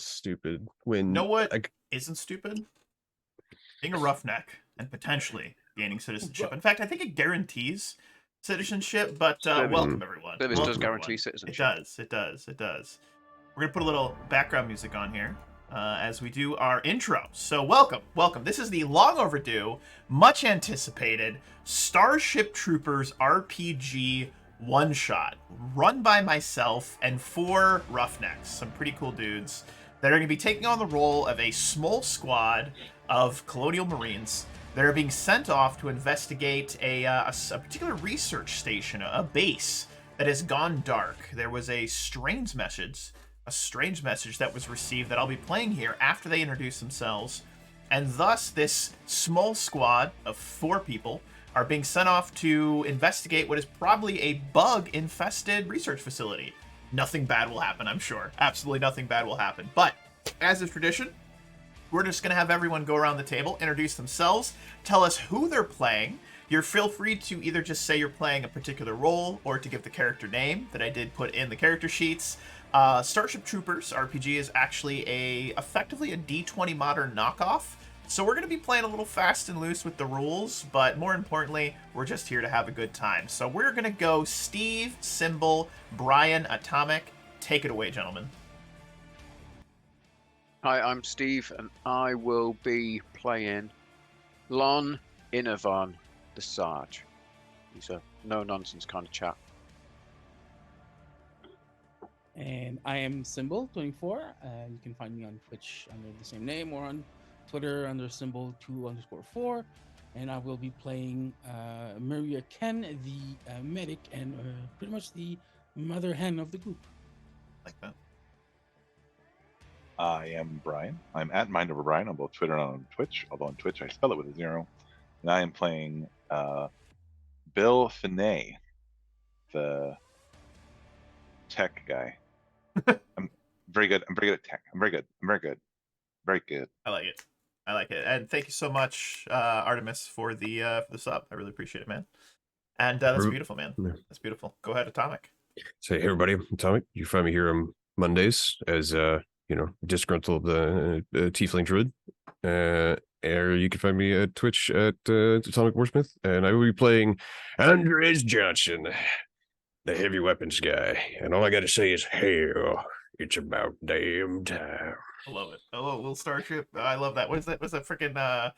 stupid You know when what isn't stupid? Being a roughneck and potentially gaining citizenship. In fact, I think it guarantees citizenship, but Service, welcome everyone. service does Welcome guarantee everyone. It citizenship. does, it does, it does. We're going to put a little background music on here as we do our intro. So welcome, welcome. This is the long overdue, much anticipated Starship Troopers RPG one-shot run by myself and 4 roughnecks, some pretty cool dudes that are going to be taking on the role of a small squad of colonial marines that are being sent off to investigate a particular research station, a base that has gone dark. There was a strange message that was received that I'll be playing here after they introduce themselves, and thus this small squad of 4 people are being sent off to investigate what is probably a bug-infested research facility. Nothing bad will happen, I'm sure. Absolutely nothing bad will happen. But, as is tradition, we're just going to have everyone go around the table, introduce themselves, tell us who they're playing. You're feel free to either just say you're playing a particular role or to give the character name that I did put in the character sheets. Starship Troopers RPG is actually effectively a D20 modern knockoff. So we're going to be playing a little fast and loose with the rules, but more importantly, we're just here to have a good time. So we're going to go Steve, Symbol, Brian, Atomic. Take it away, gentlemen. Hi, I'm Steve, and I will be playing Lon Inavan, the Sarge. He's a no-nonsense kind of chap. And I am Symbol24. You can find me on Twitch under the same name or on Twitter under Symbol2_4. And I will be playing Maria Ken, the medic, and pretty much the mother hen of the group. Like that. I am Brian. I'm at MindOverBrian on both Twitter and on Twitch, although on Twitch I spell it with a 0. And I am playing Bill Finney, the tech guy. I'm very good. I'm very good at tech. I'm very good. I'm very good. Very good. I like it. I like it. And thank you so much, Artemis, for the sub. I really appreciate it, man. And that's beautiful, man. That's beautiful. Go ahead, Atomic. So hey everybody, I'm Atomic. You find me here on Mondays as disgruntled tiefling druid. Or you can find me at Twitch at Atomic Warsmith, and I will be playing Andres Johnson, the heavy weapons guy. And all I got to say is, hell, it's about damn time. I love it. Oh, little Starship. I love that. What is that? What's that freaking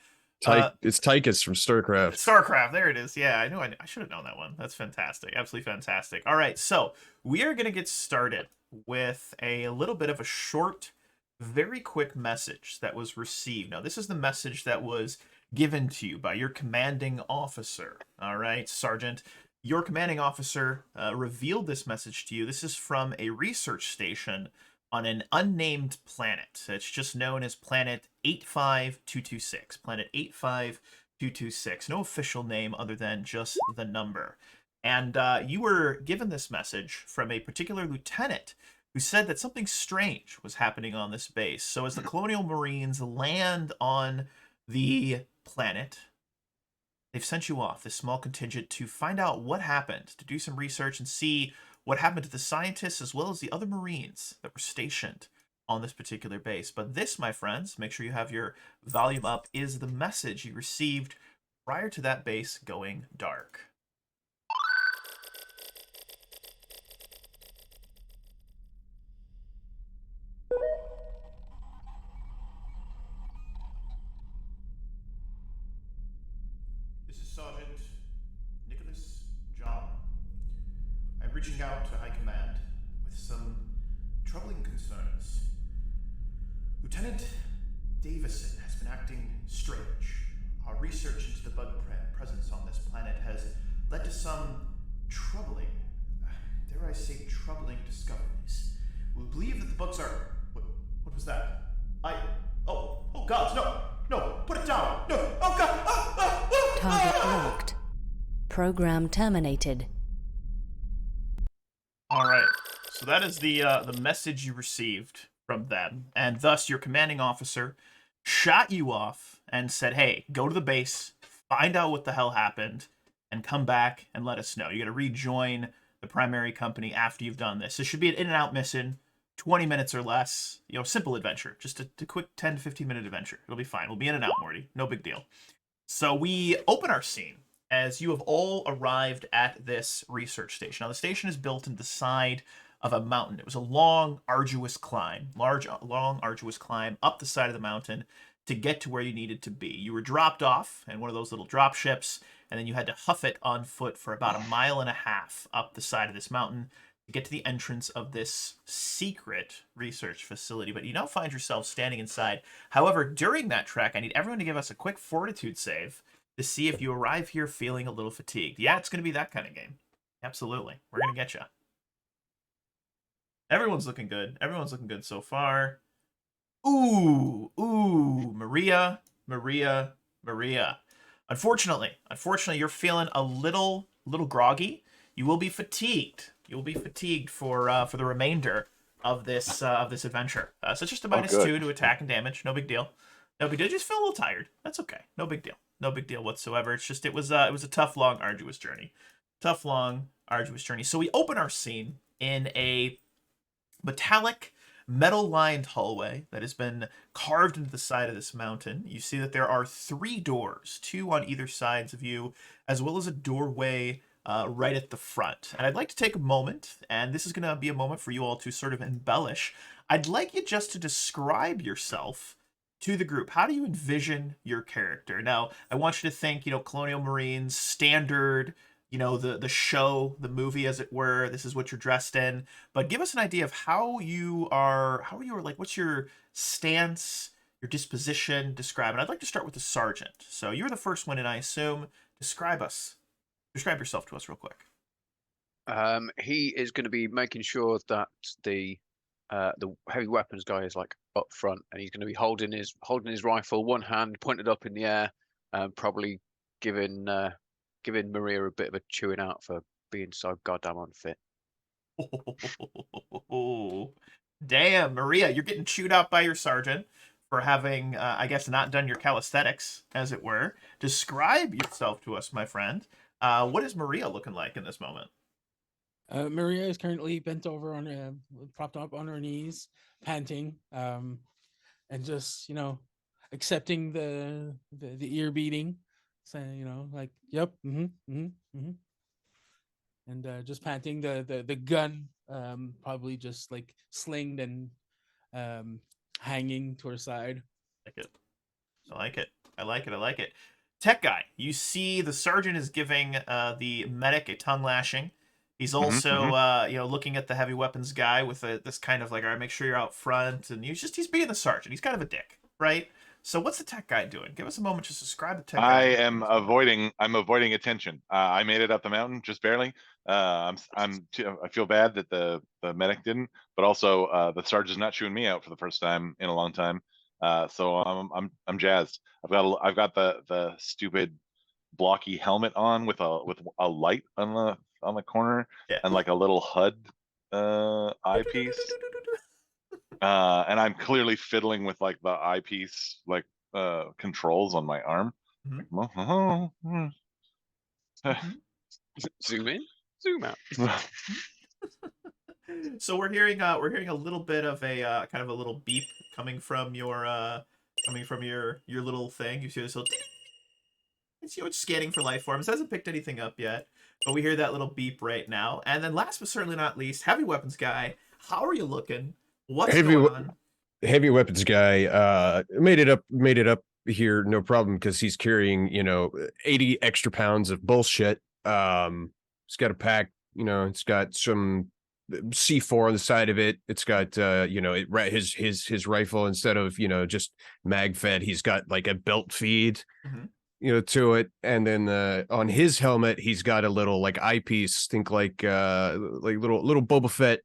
it's Tychus from StarCraft. StarCraft, there it is. Yeah, I know. I should have known that one. That's fantastic. Absolutely fantastic. All right, so we are going to get started with a little bit of a short, very quick message that was received. Now, this is the message that was given to you by your commanding officer. All right, Sergeant. Your commanding officer revealed this message to you. This is from a research station on an unnamed planet. It's just known as Planet 85226. Planet 85226. No official name other than just the number. And you were given this message from a particular lieutenant who said that something strange was happening on this base. So as the Colonial Marines land on the planet, they've sent you off, this small contingent, to find out what happened, to do some research and see what happened to the scientists as well as the other Marines that were stationed on this particular base. But this, my friends, make sure you have your volume up, is the message you received prior to that base going dark. This is Sergeant Nicholas John. I'm reaching out to High Command with some troubling concerns. Lieutenant Davison has been acting strange. Our research into the bug presence on this planet has led to some troubling, dare I say, troubling discoveries. We believe that the bugs are... What was that? Oh gods, no, put it down! No, oh god! Target locked. Program terminated. All right, so that is the message you received from them, and thus your commanding officer shot you off and said, hey, go to the base, find out what the hell happened, and come back and let us know. You got to rejoin the primary company after you've done this. This should be an in and out mission. 20 minutes or less, simple adventure, just a quick 10 to 15-minute adventure. It'll be fine. We'll be in and out, Morty. No big deal. So we open our scene as you have all arrived at this research station. Now, the station is built into the side of a mountain. It was a long, arduous climb, long, arduous climb up the side of the mountain to get to where you needed to be. You were dropped off in one of those little drop ships, and then you had to huff it on foot for about a mile and a half up the side of this mountain to get to the entrance of this secret research facility. But you now find yourself standing inside. However, during that trek, I need everyone to give us a quick fortitude save to see if you arrive here feeling a little fatigued. Yeah, it's going to be that kind of game. Absolutely. We're going to get you. Everyone's looking good. Everyone's looking good so far. Ooh, Maria. Unfortunately, you're feeling a little groggy. You will be fatigued. You'll be fatigued for the remainder of this adventure. So it's just a -2 to attack and damage. No big deal. No big deal. Just feel a little tired. That's okay. No big deal. No big deal whatsoever. It's just it was a tough, long, arduous journey. So we open our scene in a metallic, metal-lined hallway that has been carved into the side of this mountain. You see that there are 3 doors, 2 on either sides of you, as well as a doorway right at the front. And I'd like to take a moment, and this is going to be a moment for you all to sort of embellish. I'd like you just to describe yourself to the group. How do you envision your character? Now, I want you to think, Colonial Marines, standard, the show, the movie, as it were. This is what you're dressed in. But give us an idea of how you are, like, what's your stance, your disposition, describe it. I'd like to start with the sergeant. So you're the first one, and I assume, describe yourself to us real quick. He is going to be making sure that the heavy weapons guy is like up front, and he's going to be holding his rifle, one hand pointed up in the air, probably giving Maria a bit of a chewing out for being so goddamn unfit. Damn, Maria, you're getting chewed out by your sergeant for having, I guess, not done your calisthenics, as it were. Describe yourself to us, my friend. What is Maria looking like in this moment? Maria is currently bent over propped up on her knees, panting, and just accepting the ear beating, saying like, "Yep, and just panting. The gun probably just like slinged and hanging to her side. I like it. Tech guy, you see the sergeant is giving the medic a tongue lashing. He's also, looking at the heavy weapons guy with this kind of like, all right, make sure you're out front. And he's being the sergeant. He's kind of a dick, right? So what's the tech guy doing? Give us a moment to describe the tech guy. I'm avoiding attention. I made it up the mountain, just barely. I feel bad that the medic didn't, but also the sergeant's not chewing me out for the first time in a long time. So I'm jazzed. I've got the stupid blocky helmet on with a light on the corner, and like a little HUD eyepiece. And I'm clearly fiddling with like the eyepiece controls on my arm. Zoom in, zoom out. So we're hearing a little bit of a kind of a little beep coming from your little thing. You see this little, it's scanning for life forms. It hasn't picked anything up yet, but we hear that little beep right now. And then last but certainly not least, heavy weapons guy. How are you looking? What's going on? Heavy weapons guy made it up here, no problem, because he's carrying 80 extra pounds of bullshit. It's got a pack, it's got some C4 on the side of it. It's got his rifle, instead of just mag fed, he's got like a belt feed to it. And then on his helmet he's got a little like eyepiece, think like little Boba Fett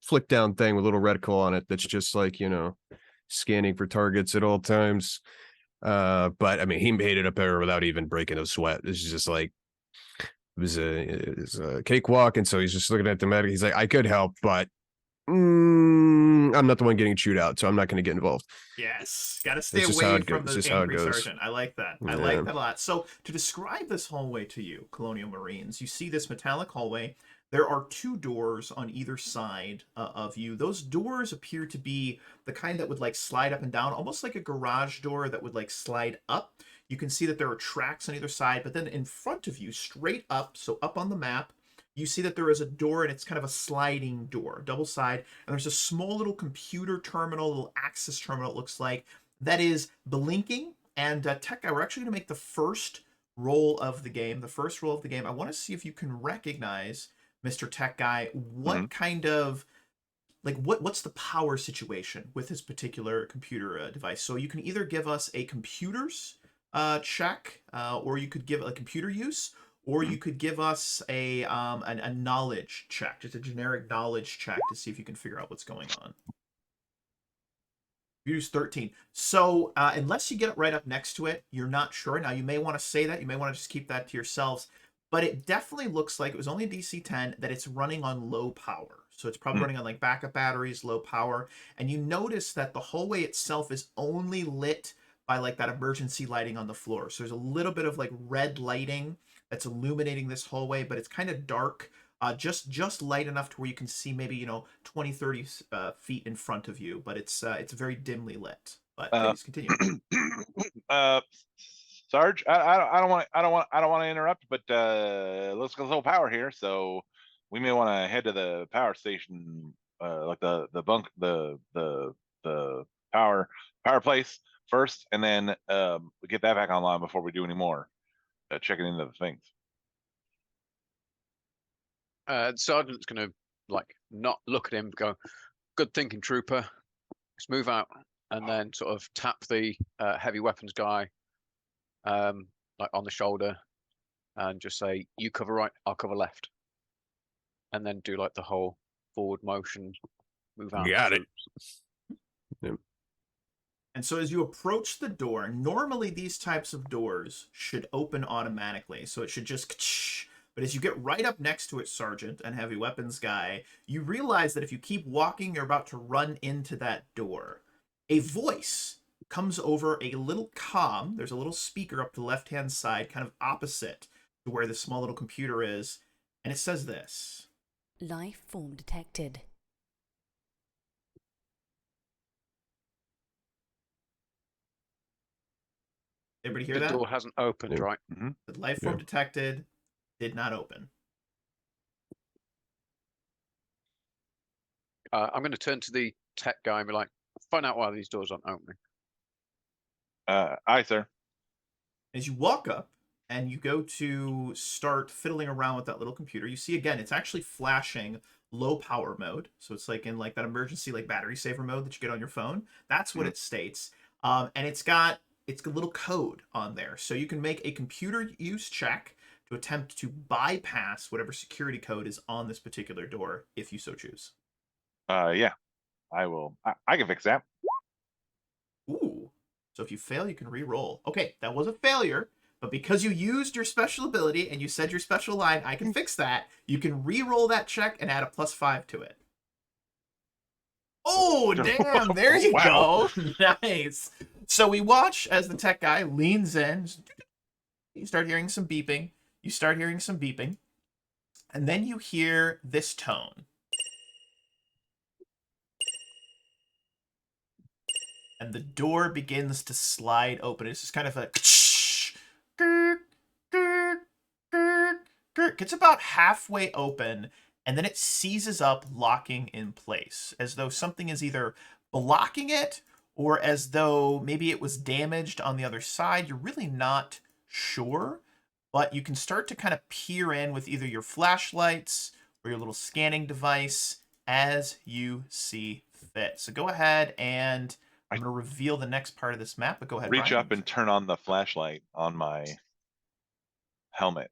flick down thing with a little reticle on it, that's just like scanning for targets at all times. But I mean, he made it up there without even breaking a sweat. This is just like, it was a cakewalk. And so he's just looking at the medic. He's like, I could help, but I'm not the one getting chewed out, so I'm not going to get involved. Yes, got to stay away from the angry sergeant. I like that. Yeah. I like that a lot. So to describe this hallway to you, Colonial Marines, you see this metallic hallway. there are two doors on either side of you. Those doors appear to be the kind that would like slide up and down, almost like a garage door that would like slide up. You can see that there are tracks on either side, but then in front of you, straight up, so up on the map, you see that there is a door, and it's kind of a sliding door, double side, and there's a small little computer terminal, little access terminal, it looks like, that is blinking. And Tech Guy, we're actually going to make the first roll of the game. The first roll of the game. I want to see if you can recognize, Mr. Tech Guy, what kind of like what's the power situation with this particular computer device. So you can either give us a computers check, or you could give a computer use, or you could give us a knowledge check, just a generic knowledge check to see if you can figure out what's going on. Use 13. So unless you get it right up next to it, you're not sure. Now, you may want to say that. You may want to just keep that to yourselves. But it definitely looks like it was only a DC 10, that it's running on low power. So it's probably running on like backup batteries, low power. And you notice that the hallway itself is only lit by like that emergency lighting on the floor. So there's a little bit of like red lighting that's illuminating this hallway, but it's kind of dark. Just light enough to where you can see maybe 20, 30 feet in front of you, but it's very dimly lit. But please continue. Sarge, I don't want to interrupt, but let's go low power here, so we may want to head to the power station, like the power place first, and then get that back online before we do any more checking into the things. The sergeant's gonna like not look at him, go, "Good thinking, trooper." Let's move out, and then sort of tap the heavy weapons guy, like on the shoulder, and just say, "You cover right, I'll cover left," and then do like the whole forward motion, move out. Got it. Yep. And so as you approach the door, normally these types of doors should open automatically, so it should just. But as you get right up next to it, Sergeant and Heavy Weapons Guy, you realize that if you keep walking, you're about to run into that door. A voice comes over a little comm. There's a little speaker up to the left-hand side, kind of opposite to where the small little computer is. And it says this. Life form detected. Everybody hear The that? door hasn't opened, Yeah. right? The life form detected did not open. I'm going to turn to the tech guy and be like, "Find out why these doors aren't opening." Aye, sir. As you walk up and you go to start fiddling around with that little computer, you see again, it's actually flashing low power mode. So it's like in like that emergency like battery saver mode that you get on your phone. That's what it states. And it's got a little code on there. So you can make a computer use check to attempt to bypass whatever security code is on this particular door, if you so choose. Yeah, I will. I can fix that. Ooh. So if you fail, you can re-roll. Okay, that was a failure, but because you used your special ability and you said your special line, I can fix that. You can re-roll that check and add a +5 to it. Oh, damn. There you Wow. go. Nice. So we watch as the tech guy leans in. You start hearing some beeping. And then you hear this tone. And the door begins to slide open. It's just kind of a gets about halfway open, and then it seizes up, locking in place, as though something is either blocking it or as though maybe it was damaged on the other side. You're really not sure, but you can start to kind of peer in with either your flashlights or your little scanning device as you see fit. So go ahead, and I'm going to reveal the next part of this map, but go ahead. Reach Brian. up and turn on the flashlight on my helmet.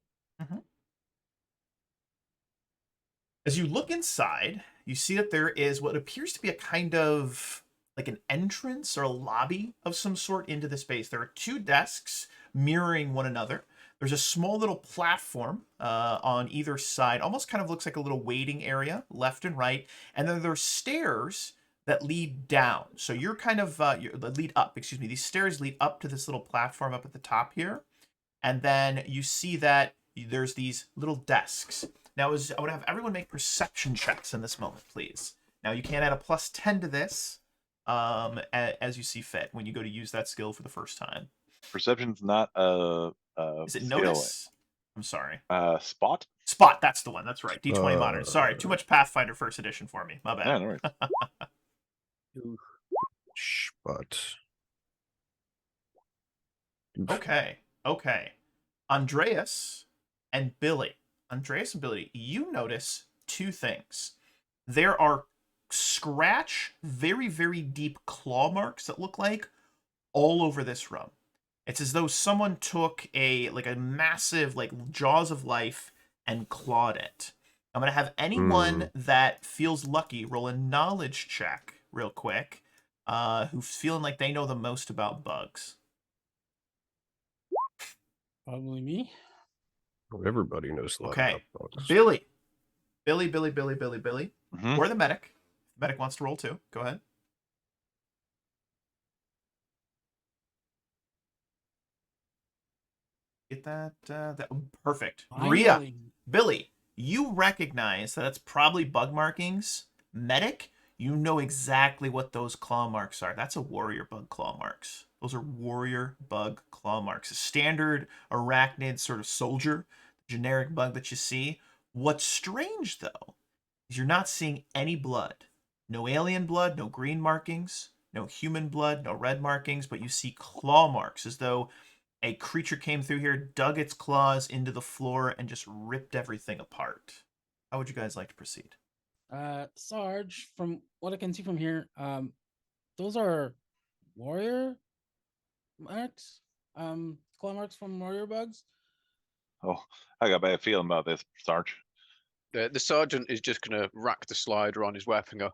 As you look inside, you see that there is what appears to be a kind of like an entrance or a lobby of some sort into the space. There are two desks mirroring one another. There's a small little platform on either side, almost kind of looks like a little waiting area, left and right. And then there's stairs that lead down. So you're kind of, lead up, excuse me. These stairs lead up to this little platform up at the top here. And then you see that there's these little desks. Now, I would have everyone make perception checks in this moment, please. Now, you can't add a +10 to this, as you see fit when you go to use that skill for the first time. Perception's not a Is it skill. notice? I'm sorry. Spot. Spot. That's the one. That's right. D20 modern. Sorry, too much Pathfinder first edition for me. My bad. Yeah, no worries. Spot. Okay. Andreas and Billy. Andreas and Billy, you notice two things. There are very, very deep claw marks that look like all over this room. It's as though someone took a massive jaws of life and clawed it. I'm gonna have anyone that feels lucky roll a knowledge check real quick, who's feeling like they know the most about bugs. Probably me. Everybody knows a lot Okay. about bugs. Billy. Or the medic. The medic wants to roll too. Go ahead. Get that perfect. Maria, Finally. Billy, you recognize that it's probably bug markings. Medic, you know exactly what those claw marks are. That's a warrior bug claw marks. Those are warrior bug claw marks. A standard arachnid sort of soldier, generic bug that you see. What's strange though is you're not seeing any blood. No alien blood, no green markings, no human blood, no red markings, but you see claw marks as though a creature came through here, dug its claws into the floor, and just ripped everything apart. How would you guys like to proceed? Sarge, from what I can see from here, those are warrior marks, claw marks from warrior bugs. Oh, I got a bad feeling about this, Sarge. The sergeant is just going to rack the slider on his weapon and go,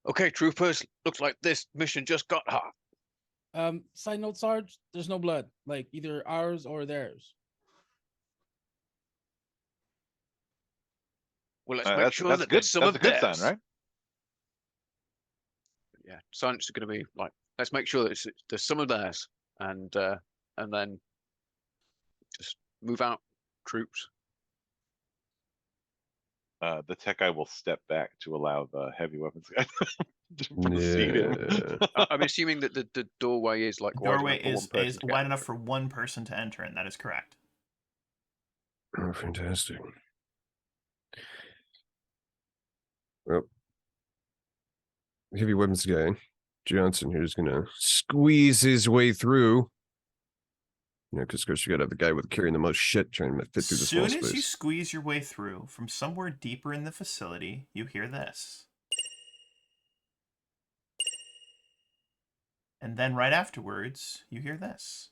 okay, troopers, looks like this mission just got hot. Side note, Sarge, there's no blood, like either ours or theirs. Well, let's make sure that good. there's some That's of a good theirs. sign, right? Yeah, sergeant's going to be like, let's make sure that there's some of theirs, and then just move out, troops. The tech guy will step back to allow the heavy weapons guy to proceed in. I'm assuming that the doorway is like The wide doorway enough for one person is to get wide in. enough for one person to enter in. That is correct. Oh, fantastic. Well, heavy weapons guy Johnson here is gonna squeeze his way through. You know, because of course you gotta have the guy with carrying the most shit trying to fit through As this wall soon as you space. squeeze your way through, from somewhere deeper in the facility, you hear this. And then right afterwards, you hear this.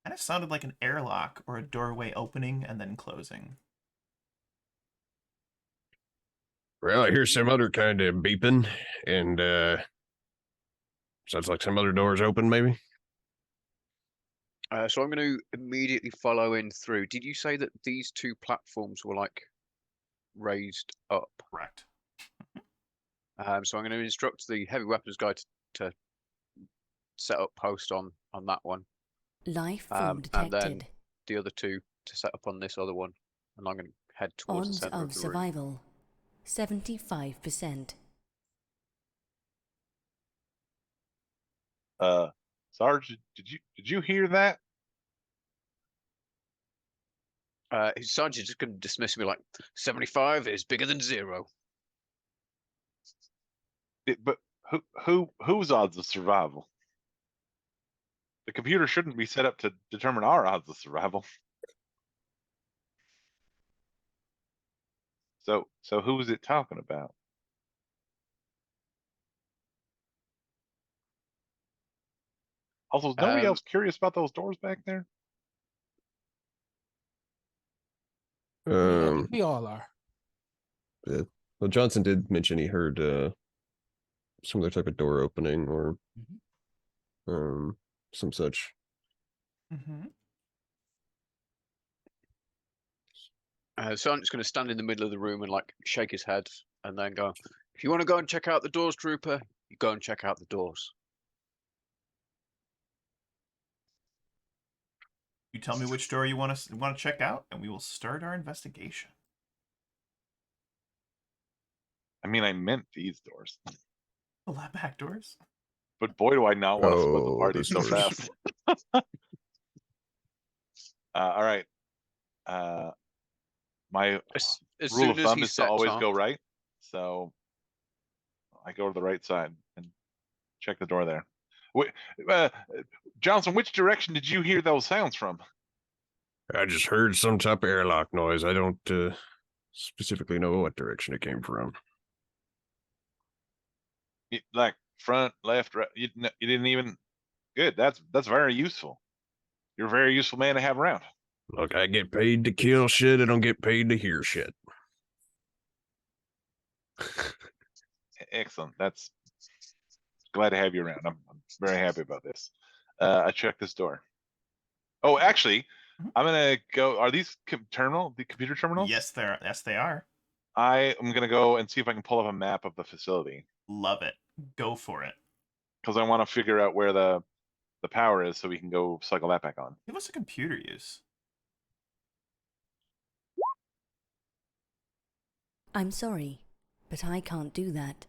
Kind of sounded like an airlock or a doorway opening and then closing. Well, I hear some other kind of beeping, and sounds like some other doors open, maybe. So I'm going to immediately follow in through. Did you say that these two platforms were like raised up? Correct. So I'm going to instruct the heavy weapons guy to set up post on that one, Life form and then detected. the other two to set up on this other one, and I'm going to head towards the Odds center of of the room. survival 75%. Sarge, did you hear that? His sergeant just going to dismiss me like 75 is bigger than 0. But whose odds of survival? The computer shouldn't be set up to determine our odds of survival. So who is it talking about? Also, is nobody else curious about those doors back there? I think we all are. Yeah. Well, Johnson did mention he heard some other type of door opening or some such. Mm-hmm. Sergeant's going to stand in the middle of the room and like shake his head and then go, if you want to go and check out the doors, trooper, you go and check out the doors. You tell me which door you want to check out, and we will start our investigation. I mean, I meant these doors, The lab back doors. but boy, do I not want to split the Oh, party those so doors. fast. All right. My As rule soon of as thumb he is to sets always off, go right, so I go to the right side and check the door there. Wait, Johnson, which direction did you hear those sounds from? I just heard some type of airlock noise. I don't specifically know what direction it came from. Like front, left, right. You didn't even. Good. That's very useful. You're a very useful man to have around. Look, I get paid to kill shit. I don't get paid to hear shit. Excellent. That's glad to have you around. I'm very happy about this. I checked this door. Oh, actually, I'm gonna go. Are these the computer terminals? Yes, they are. I am gonna go and see if I can pull up a map of the facility Love it. Go for it. because I want to figure out where the power is so we can go cycle that back on. Give us a computer use. I'm sorry, but I can't do that.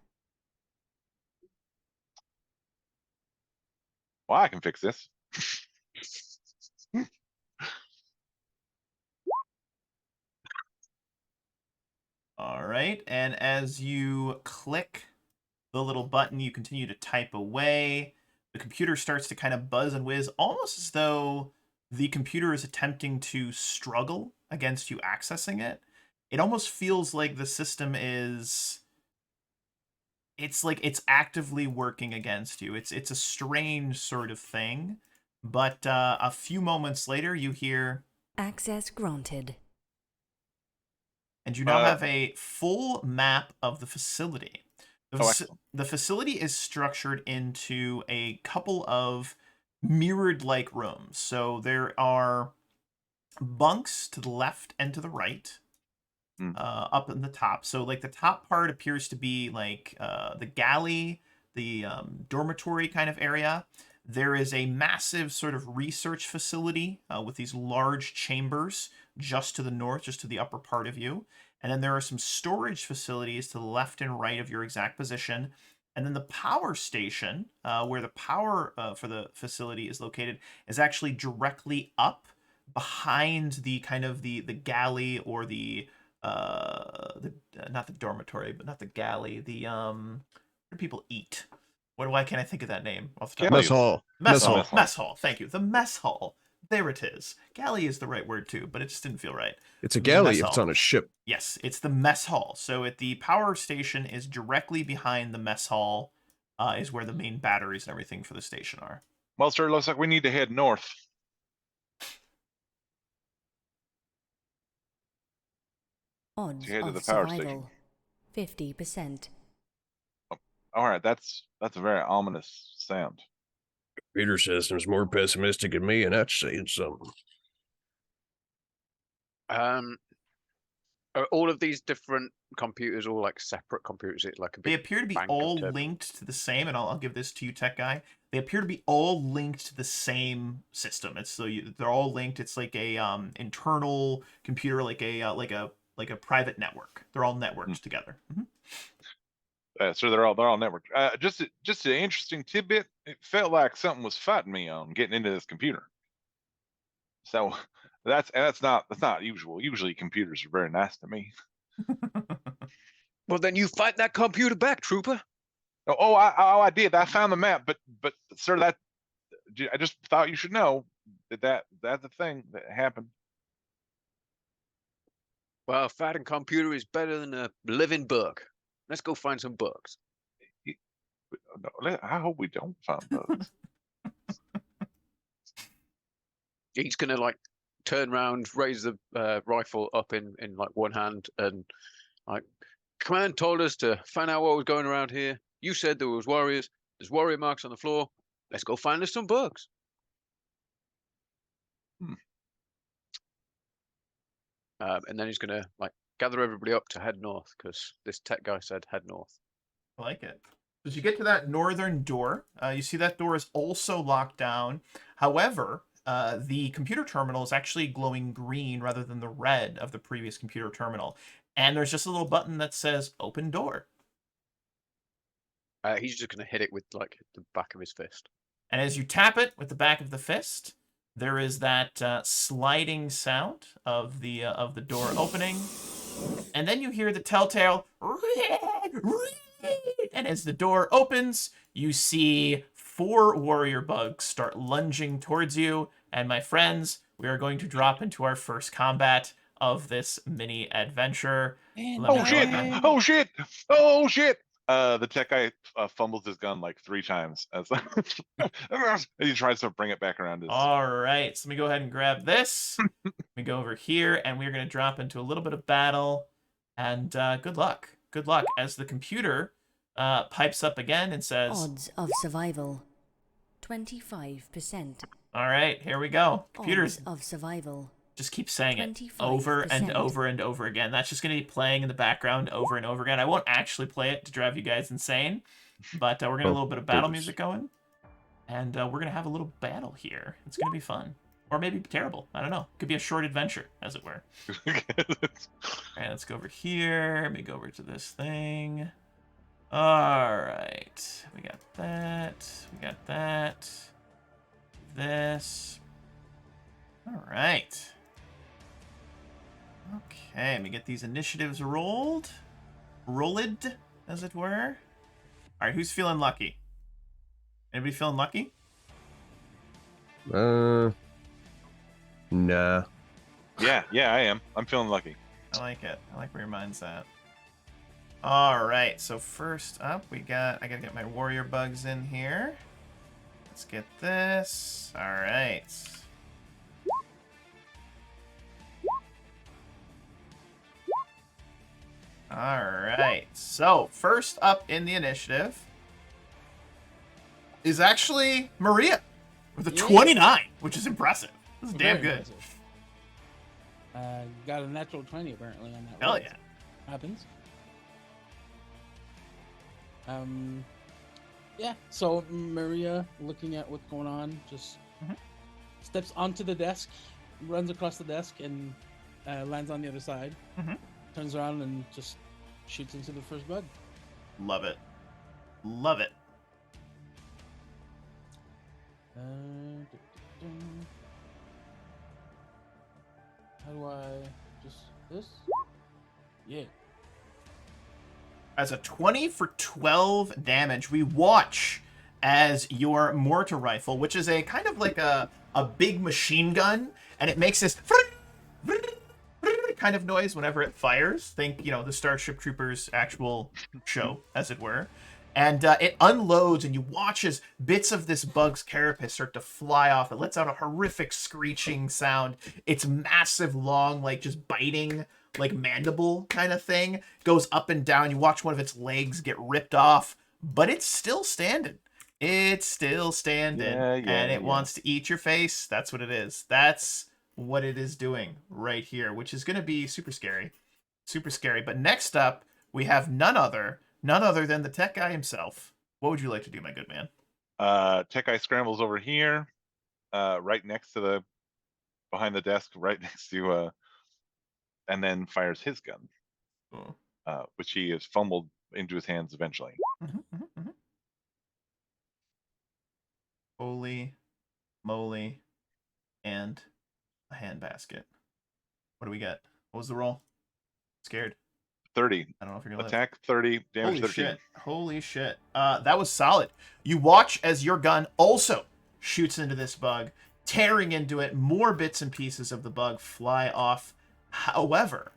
Well, I can fix this. All right, and as you click the little button, you continue to type away. The computer starts to kind of buzz and whiz, almost as though the computer is attempting to struggle against you accessing it. It almost feels like the system is... It's like it's actively working against you. It's a strange sort of thing. But a few moments later, you hear... Access granted. And you now have a full map of the facility. The facility is structured into a couple of mirrored-like rooms. So there are bunks to the left and to the right, up in the top. So like the top part appears to be like the galley, the dormitory kind of area. There is a massive sort of research facility with these large chambers just to the north, just to the upper part of you. And then there are some storage facilities to the left and right of your exact position. And then the power station, where the power for the facility is located, is actually directly up behind the kind of the galley or the not the dormitory, but not the galley. The where do people eat? Why can't I think of that name off the top? Mess hall. Mess hall. Mess hall. Mess hall. Thank you. The mess hall. There it is. Galley is the right word too, but it just didn't feel right. It's a The galley mess if it's hall. on a ship. Yes, it's the mess hall. So at the power station is directly behind the mess hall, is where the main batteries and everything for the station are. Well, sir, it looks like we need to head north. Odds head to of the power station. survival 50%. All right, that's a very ominous sound. Computer system's more pessimistic than me, and that's saying something. Are all of these different computers all like separate computers? Is it like a They big appear to be bank of all terminals? linked to the same, and I'll give this to you, tech guy. They appear to be all linked to the same system. It's so they're all linked. It's like a internal computer, like a private network. They're all networked together. So they're all networked. Just an interesting tidbit. It felt like something was fighting me on getting into this computer. So that's not usual. Usually computers are very nice to me. Well, then you fight that computer back, trooper. I did. I found the map, but sir, I just thought you should know that's the thing that happened. Well, a fighting computer is better than a living bug. Let's go find some bugs. I hope we don't find bugs. He's gonna like turn around, raise the rifle up in like one hand, and like, command told us to find out what was going around here. You said there was warriors. There's warrior marks on the floor. Let's go find us some bugs. And then he's gonna like gather everybody up to head north because this tech guy said head north. I like it. As you get to that northern door, you see that door is also locked down. However, the computer terminal is actually glowing green rather than the red of the previous computer terminal. And there's just a little button that says open door. He's just going to hit it with like the back of his fist. And as you tap it with the back of the fist, there is that sliding sound of the door opening. And then you hear the telltale, and as the door opens, you see 4 warrior bugs start lunging towards you. And my friends, we are going to drop into our first combat of this mini adventure. And Let me Oh go shit! ahead. Oh shit! Oh shit! The tech guy fumbles his gun like 3 times as and he tries to bring it back around his. All right, so let me go ahead and grab this. Let me go over here, and we're going to drop into a little bit of battle. And good luck. Good luck as the computer pipes up again and says, Odds of survival 25%. all right, here we go. Computers, Odds of survival. just keep saying it over and 25%. over and over again. That's just going to be playing in the background over and over again. I won't actually play it to drive you guys insane, but we're going to have a little bit of battle music going. And we're going to have a little battle here. It's going to be fun. Or maybe terrible. I don't know. Could be a short adventure, as it were. All right, let's go over here. Let me go over to this thing. All right. We got that. We got that. This. All right. Okay, let me get these initiatives rolled. Rolled, as it were. All right, who's feeling lucky? Anybody feeling lucky? Nah. Yeah, I am. I'm feeling lucky. I like it. I like where your mind's at. All right, so first up, I gotta get my warrior bugs in here. Let's get this. All right. All right. So first up in the initiative is actually Maria with a 29, which is impressive. This is damn Very good. impressive. Got a natural 20 apparently on that. Hell roll. yeah. Happens. Yeah. So Maria, looking at what's going on, just steps onto the desk, runs across the desk, and lands on the other side. Turns around and just shoots into the first bug. Love it. Love it. How do I just this? Yeah. As a 20 for 12 damage, we watch as your mortar rifle, which is a kind of like a big machine gun, and it makes this kind of noise whenever it fires. Think, the Starship Troopers actual show, as it were. And it unloads, and you watch as bits of this bug's carapace start to fly off. It lets out a horrific screeching sound. It's massive, long, like just biting, like mandible kind of thing goes up and down. You watch one of its legs get ripped off, but it's still standing. It's still standing, and it wants to eat your face. That's what it is. That's what it is doing right here, which is going to be super scary. Super scary. But next up, we have none other than the tech guy himself. What would you like to do, my good man? Tech guy scrambles over here, right next to behind the desk, right next to and then fires his gun, which he has fumbled into his hands eventually. Holy moly, and a handbasket. What do we get? What was the roll? Scared. 30. I don't know if you're gonna Attack 30, damage Holy 13. shit. Holy shit. That was solid. You watch as your gun also shoots into this bug, tearing into it. More bits and pieces of the bug fly off. However,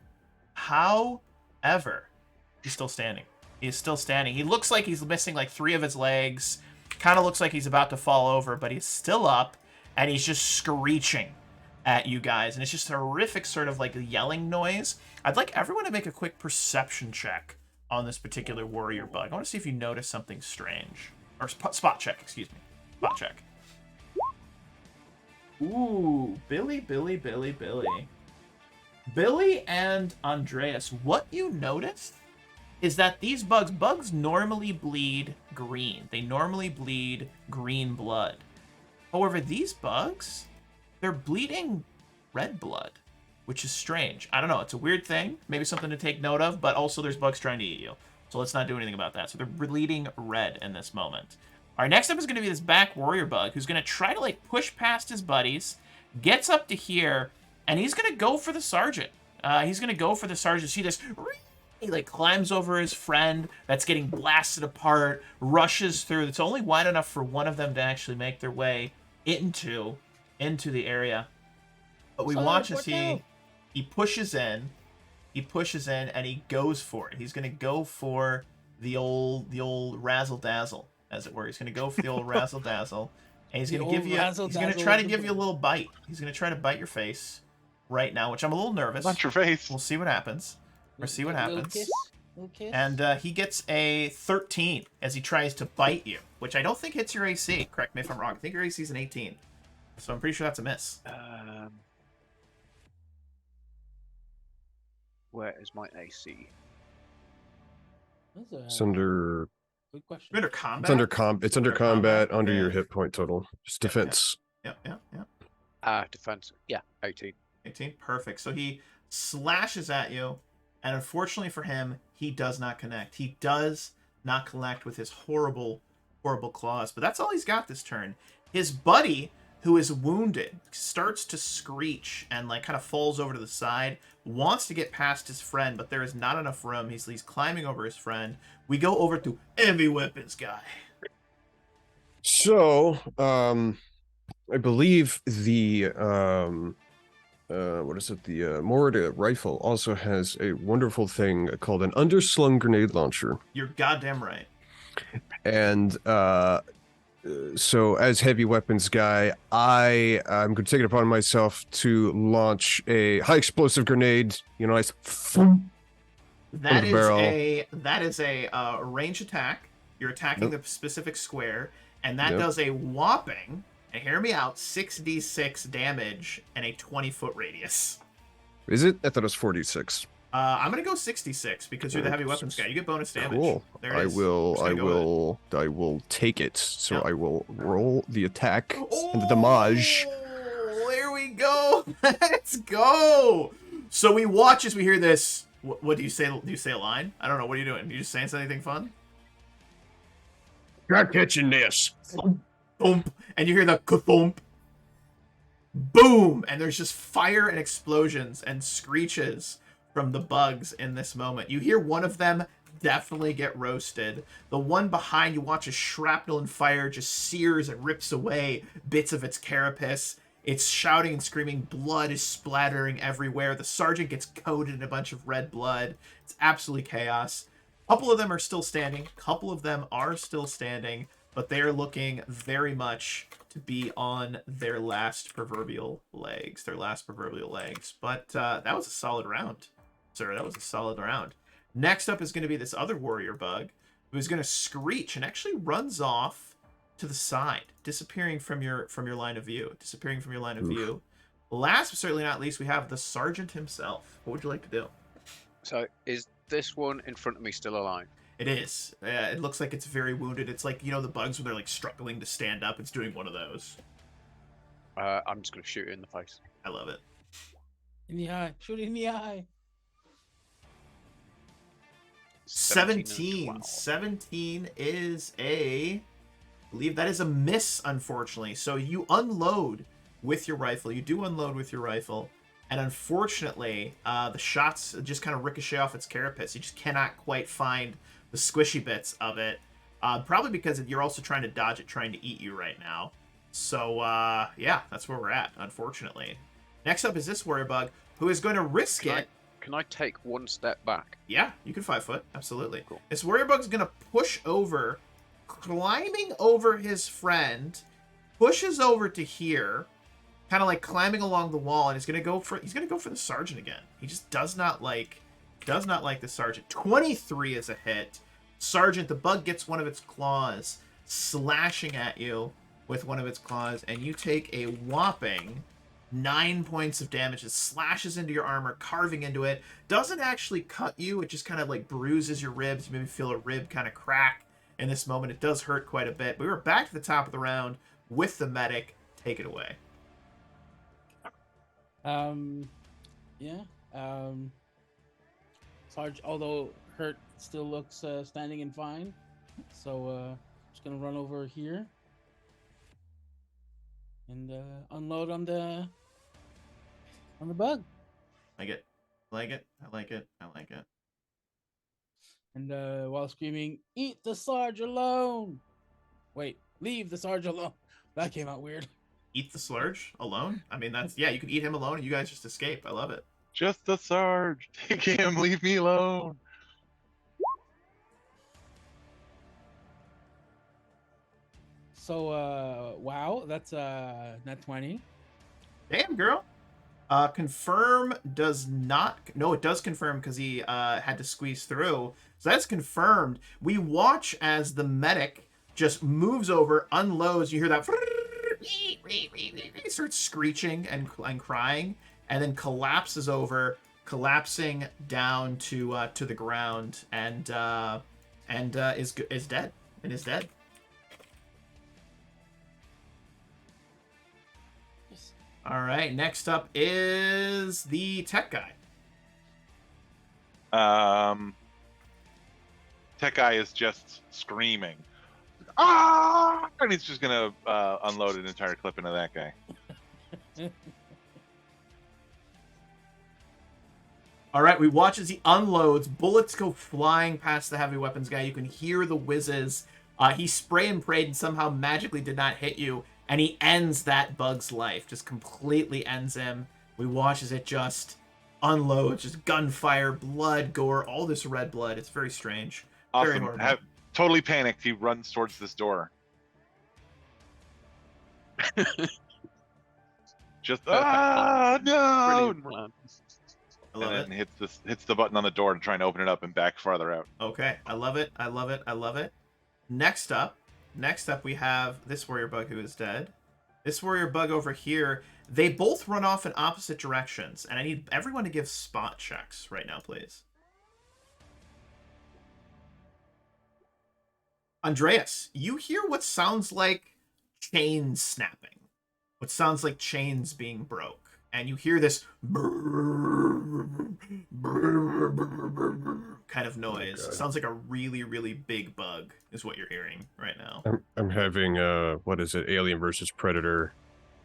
he's still standing. He is still standing. He looks like he's missing like 3 of his legs. Kind of looks like he's about to fall over, but he's still up, and he's just screeching at you guys. And it's just a horrific sort of like yelling noise. I'd like everyone to make a quick perception check on this particular warrior bug. I want to see if you notice something strange. Or spot check, excuse me. Spot check. Ooh, Billy. Billy and Andreas, what you noticed is that these bugs normally bleed green. They normally bleed green blood. However, these bugs, they're bleeding red blood, which is strange. I don't know. It's a weird thing. Maybe something to take note of, but also there's bugs trying to eat you. So let's not do anything about that. So they're bleeding red in this moment. All right, next up is going to be this back warrior bug who's going to try to, like, push past his buddies, gets up to here, and he's going to go for the sergeant. He's going to go for the sergeant. See this? He, like, climbs over his friend that's getting blasted apart, rushes through. It's only wide enough for one of them to actually make their way into the area. But we watch as he pushes in. He pushes in and he goes for it. He's going to go for the old razzle dazzle, as it were. He's going to go for the old razzle dazzle, and he's going to give you. He's going to try to give you a little bite. He's going to try to bite your face right now, which I'm a little nervous. Not your face. We'll see what happens. Or see what happens. Little kiss. And he gets a 13 as he tries to bite you, which I don't think hits your AC. Correct me if I'm wrong. I think your AC is an 18. So I'm pretty sure that's a miss. Where is my AC? It's under. Good question. You're under combat? It's under combat, under your hit point total. Just Yep, defense. Yep. Defense. Yeah, 18. 18. Perfect. So he slashes at you, and unfortunately for him, he does not connect. He does not connect with his horrible, horrible claws. But that's all he's got this turn. His buddy, who is wounded, starts to screech and, like, kind of falls over to the side, wants to get past his friend, but there is not enough room. He's climbing over his friend. We go over to heavy weapons guy. So, I believe the what is it? The Morita rifle also has a wonderful thing called an underslung grenade launcher. You're goddamn right. And so as heavy weapons guy, I'm going to take it upon myself to launch a high explosive grenade. You know, That is a range attack. You're attacking the specific square, and that does a whopping, and hear me out, 6d6 damage and a 20-foot radius. Is it? I thought it was 46. I'm gonna go 66 because you're the heavy weapons guy. You get bonus damage. Cool. There it is. I will take it. So I will roll the attack and the damage. There we go. Let's go. So we watch as we hear this. What do you say? Do you say a line? I don't know. What are you doing? You just saying anything fun? You're catching this. Thump, and you hear the ka-thump. Boom! And there's just fire and explosions and screeches from the bugs in this moment. You hear one of them definitely get roasted. The one behind you watch as shrapnel and fire just sears and rips away bits of its carapace. It's shouting and screaming. Blood is splattering everywhere. The sergeant gets coated in a bunch of red blood. It's absolutely chaos. A couple of them are still standing. But they are looking very much to be on their last proverbial legs. But that was a solid round, sir. That was a solid round. Next up is going to be this other warrior bug who's going to screech and actually runs off to the side, disappearing from your line of view. Last but certainly not least, we have the sergeant himself. What would you like to do? So is this one in front of me still alive? It is. It looks like it's very wounded. It's like, you know, the bugs when they're like struggling to stand up. It's doing one of those. I'm just going to shoot it in the face. I love it. In the eye. Shoot it in the eye. 17. 17 is I believe that is a miss, unfortunately. So you unload with your rifle. And unfortunately, the shots just kind of ricochet off its carapace. You just cannot quite find the squishy bits of it. Probably because you're also trying to dodge it, trying to eat you right now. So, yeah, that's where we're at, unfortunately. Next up is this warrior bug, who is going to risk it. Can I take one step back? Yeah, you can 5 foot, absolutely. Cool. This warrior bug is going to push over, climbing over his friend, pushes over to here, kind of like climbing along the wall, and he's gonna go for the sergeant again. He just does not like the sergeant. 23 is a hit. Sergeant, the bug gets one of its claws, slashing at you with one of its claws, and you take a whopping 9 points of damage. It slashes into your armor, carving into it. Doesn't actually cut you. It just kind of like bruises your ribs. You maybe feel a rib kind of crack in this moment. It does hurt quite a bit. But we were back to the top of the round with the medic. Take it away. Yeah. Sarge, although hurt, still looks standing and fine. So just gonna run over here and unload on the bug. Like it. Like it. I like it. I like it. And while screaming, "Eat the Sarge alone!" Wait, leave the Sarge alone. That came out weird. Eat the Slurge alone? I mean, that's, yeah, you could eat him alone and you guys just escape. I love it. Just the Sarge. Take him. Leave me alone. So wow, that's net 20. Damn, girl. Confirm does not. No, it does confirm because he had to squeeze through. So that's confirmed. We watch as the medic just moves over, unloads. You hear that. He starts screeching and crying, and then collapses over, collapsing down to the ground, and is dead. And is dead. Yes. All right. Next up is the tech guy. Tech guy is just screaming. Ah! And he's just gonna unload an entire clip into that guy. All right, we watch as he unloads. Bullets go flying past the heavy weapons guy. You can hear the whizzes. He spray and prayed and somehow magically did not hit you. And he ends that bug's life. Just completely ends him. We watch as it just unloads. Just gunfire, blood, gore, all this red blood. It's very strange. Very Awesome. horrible. Totally panicked. He runs towards this door. Just no! Brilliant plan. I love And it. then hits the button on the door to try and open it up and back farther out. Okay, I love it. I love it. I love it. Next up, we have this warrior bug who is dead. This warrior bug over here. They both run off in opposite directions, and I need everyone to give spot checks right now, please. Andreas, you hear what sounds like chains snapping. What sounds like chains being broke. And you hear this kind of noise. Okay. Sounds like a really, really big bug is what you're hearing right now. I'm having what is it? Alien versus Predator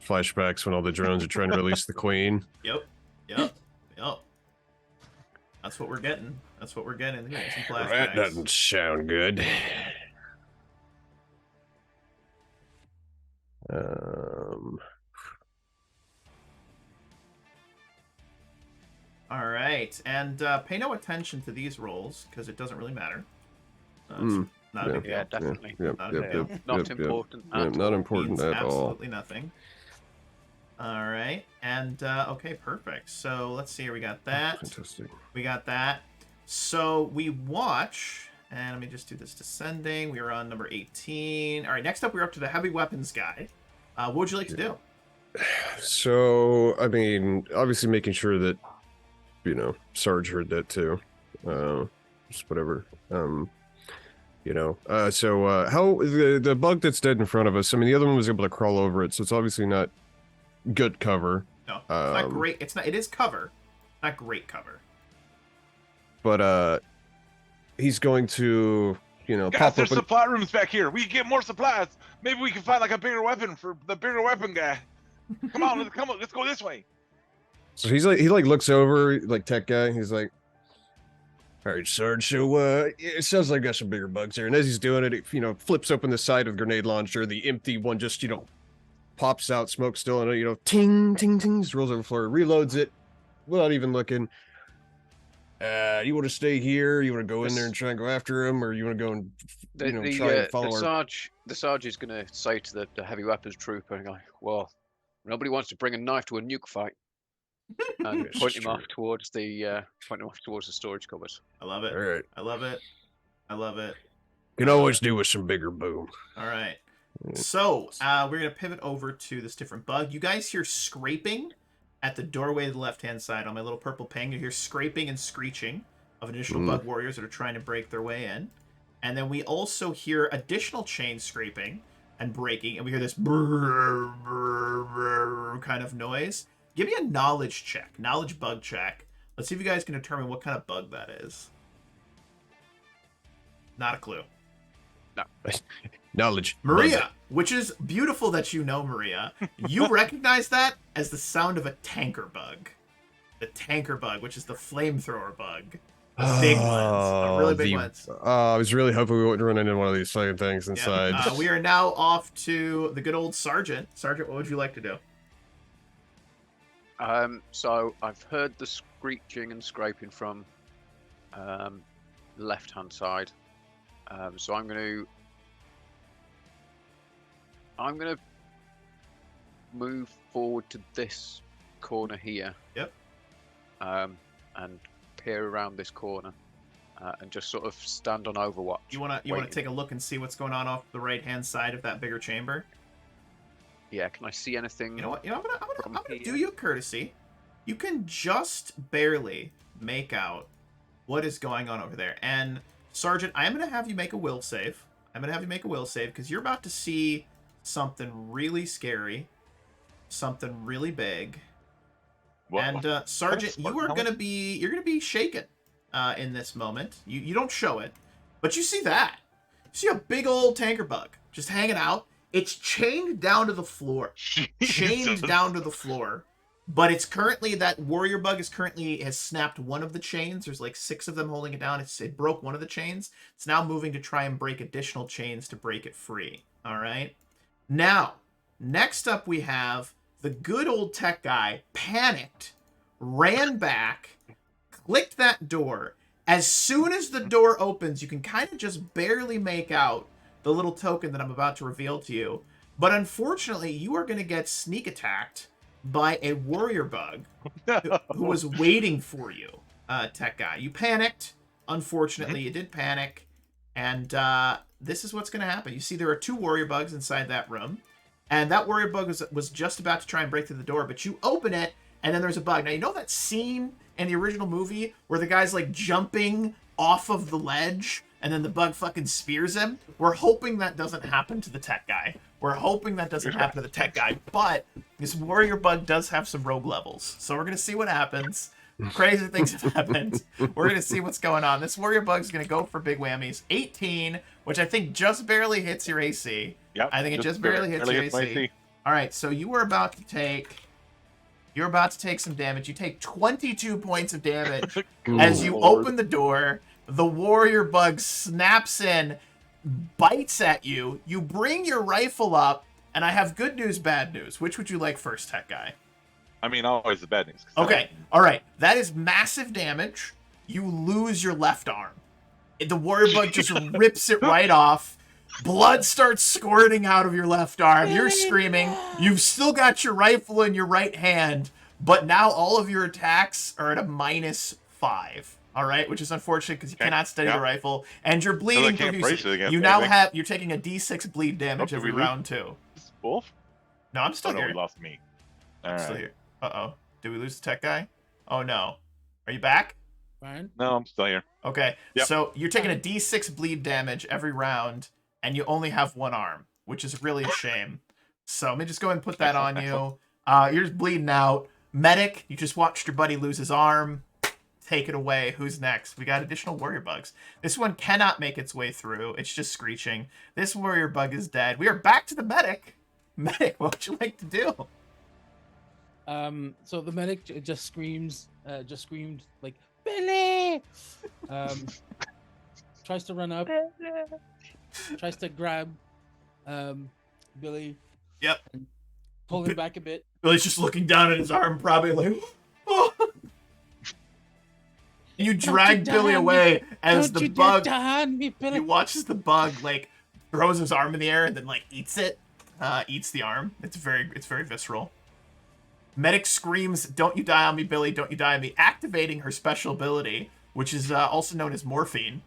flashbacks when all the drones are trying to release the queen. Yep. That's what we're getting. That's what we're getting. We're getting some flashbacks. That doesn't sound good. All right, and pay no attention to these rolls because it doesn't really matter. It's not a big deal. Yeah, definitely. Not a big deal. Not important at not all. important Means at all. absolutely nothing. All right, and okay, perfect. So let's see here. We got that. Fantastic. We got that. So we watch, and let me just do this descending. We are on number 18. All right, next up, we're up to the heavy weapons guy. What would you like to do? So, I mean, obviously making sure that, you know, Sarge heard that too. Just whatever. So how the bug that's dead in front of us, I mean, the other one was able to crawl over it, so it's obviously not good cover. No, it's not great. It's not. It is cover, not great cover. But he's going to, Guys, pop there's open. supply rooms back here. We can get more supplies. Maybe we can find like a bigger weapon for the bigger weapon guy. Come on, let's go this way. So he looks over, like tech guy. He's like, "All right, Sarge. So it sounds like I got some bigger bugs here." And as he's doing it, it flips open the side of the grenade launcher. The empty one just pops out, smoke still, and ting ting ting, just rolls over the floor, reloads it without even looking. You want to stay here? You want to go in there and try and go after him, or you want to go and try and follow our... The Sarge is going to say to the heavy weapons trooper, "Well, nobody wants to bring a knife to a nuke fight," and point him off towards the storage cupboard. I love it. All right. I love it. I love it. Can always do with some bigger boom. All right. So we're gonna pivot over to this different bug. You guys hear scraping at the doorway to the left-hand side on my little purple ping. You hear scraping and screeching of additional bug warriors that are trying to break their way in. And then we also hear additional chain scraping and breaking, and we hear this brrr, brrr, brrr kind of noise. Give me a knowledge check, knowledge bug check. Let's see if you guys can determine what kind of bug that is. Not a clue. Knowledge. Maria, which is beautiful that you know, Maria. You recognize that as the sound of a tanker bug. The tanker bug, which is the flamethrower bug. The big ones. The really big ones. I was really hoping we wouldn't run into one of these fucking things inside. Yep. We are now off to the good old Sergeant. Sergeant, what would you like to do? So I've heard the screeching and scraping from left-hand side. So I'm gonna move forward to this corner here. Yep. And peer around this corner, and just sort of stand on overwatch. You wanna take a look and see what's going on off the right-hand side of that bigger chamber? Yeah. Can I see anything? You know what? I'm gonna here. do you a courtesy. You can just barely make out what is going on over there. And Sergeant, I am gonna have you make a will save. Because you're about to see something really scary, something really big. And Sergeant, you're gonna be shaken in this moment. You don't show it, but you see that. You see a big old tanker bug just hanging out. It's chained down to the floor. But it's currently, that warrior bug has snapped one of the chains. There's like 6 of them holding it down. It broke one of the chains. It's now moving to try and break additional chains to break it free. All right. Now, next up we have the good old tech guy panicked, ran back, clicked that door. As soon as the door opens, you can kind of just barely make out the little token that I'm about to reveal to you. But unfortunately, you are going to get sneak attacked by a warrior bug who was waiting for you, tech guy. You panicked. Unfortunately, you did panic. And this is what's going to happen. You see there are 2 warrior bugs inside that room. And that warrior bug was just about to try and break through the door, but you open it, and then there's a bug. Now, you know that scene in the original movie where the guy's, like, jumping off of the ledge, and then the bug fucking spears him? We're hoping that doesn't happen to the tech guy. But this warrior bug does have some rogue levels. So we're going to see what happens. Crazy things have happened. We're going to see what's going on. This warrior bug's going to go for big whammies. 18, which I think just barely hits your AC. Yep, I think it just barely hits your AC. All right, so you were about to take... You're about to take some damage. You take 22 points of damage as you open the door. The warrior bug snaps in, bites at you. You bring your rifle up, and I have good news, bad news. Which would you like first, tech guy? I mean, always the bad news. Okay, all right. That is massive damage. You lose your left arm. The warrior bug just rips it right off. Blood starts squirting out of your left arm. You're screaming. You've still got your rifle in your right hand, but now all of your attacks are at a -5. All right, which is unfortunate because you cannot steady the rifle, and you're bleeding profusely. You're taking a D6 bleed damage every round too. Wolf? No, I'm still here. We lost me. I'm still here. Uh-oh. Did we lose the tech guy? Oh no. Are you back? Ryan? No, I'm still here. Okay. Yep. So you're taking a D6 bleed damage every round, and you only have 1 arm, which is really a shame. So let me just go ahead and put that on you. You're just bleeding out. Medic, you just watched your buddy lose his arm. Take it away. Who's next? We got additional warrior bugs. This one cannot make its way through. It's just screeching. This warrior bug is dead. We are back to the medic. Medic, what would you like to do? So the medic just screamed like, Billy! Tries to run up. Tries to grab Billy. Yep. And pull him back a bit. Billy's just looking down at his arm, probably like, oh. You drag Billy away as the bug. He watches the bug like throws his arm in the air and then like eats it. Eats the arm. It's very visceral. Medic screams, "Don't you die on me, Billy! Don't you die on me!" Activating her special ability, which is also known as morphine,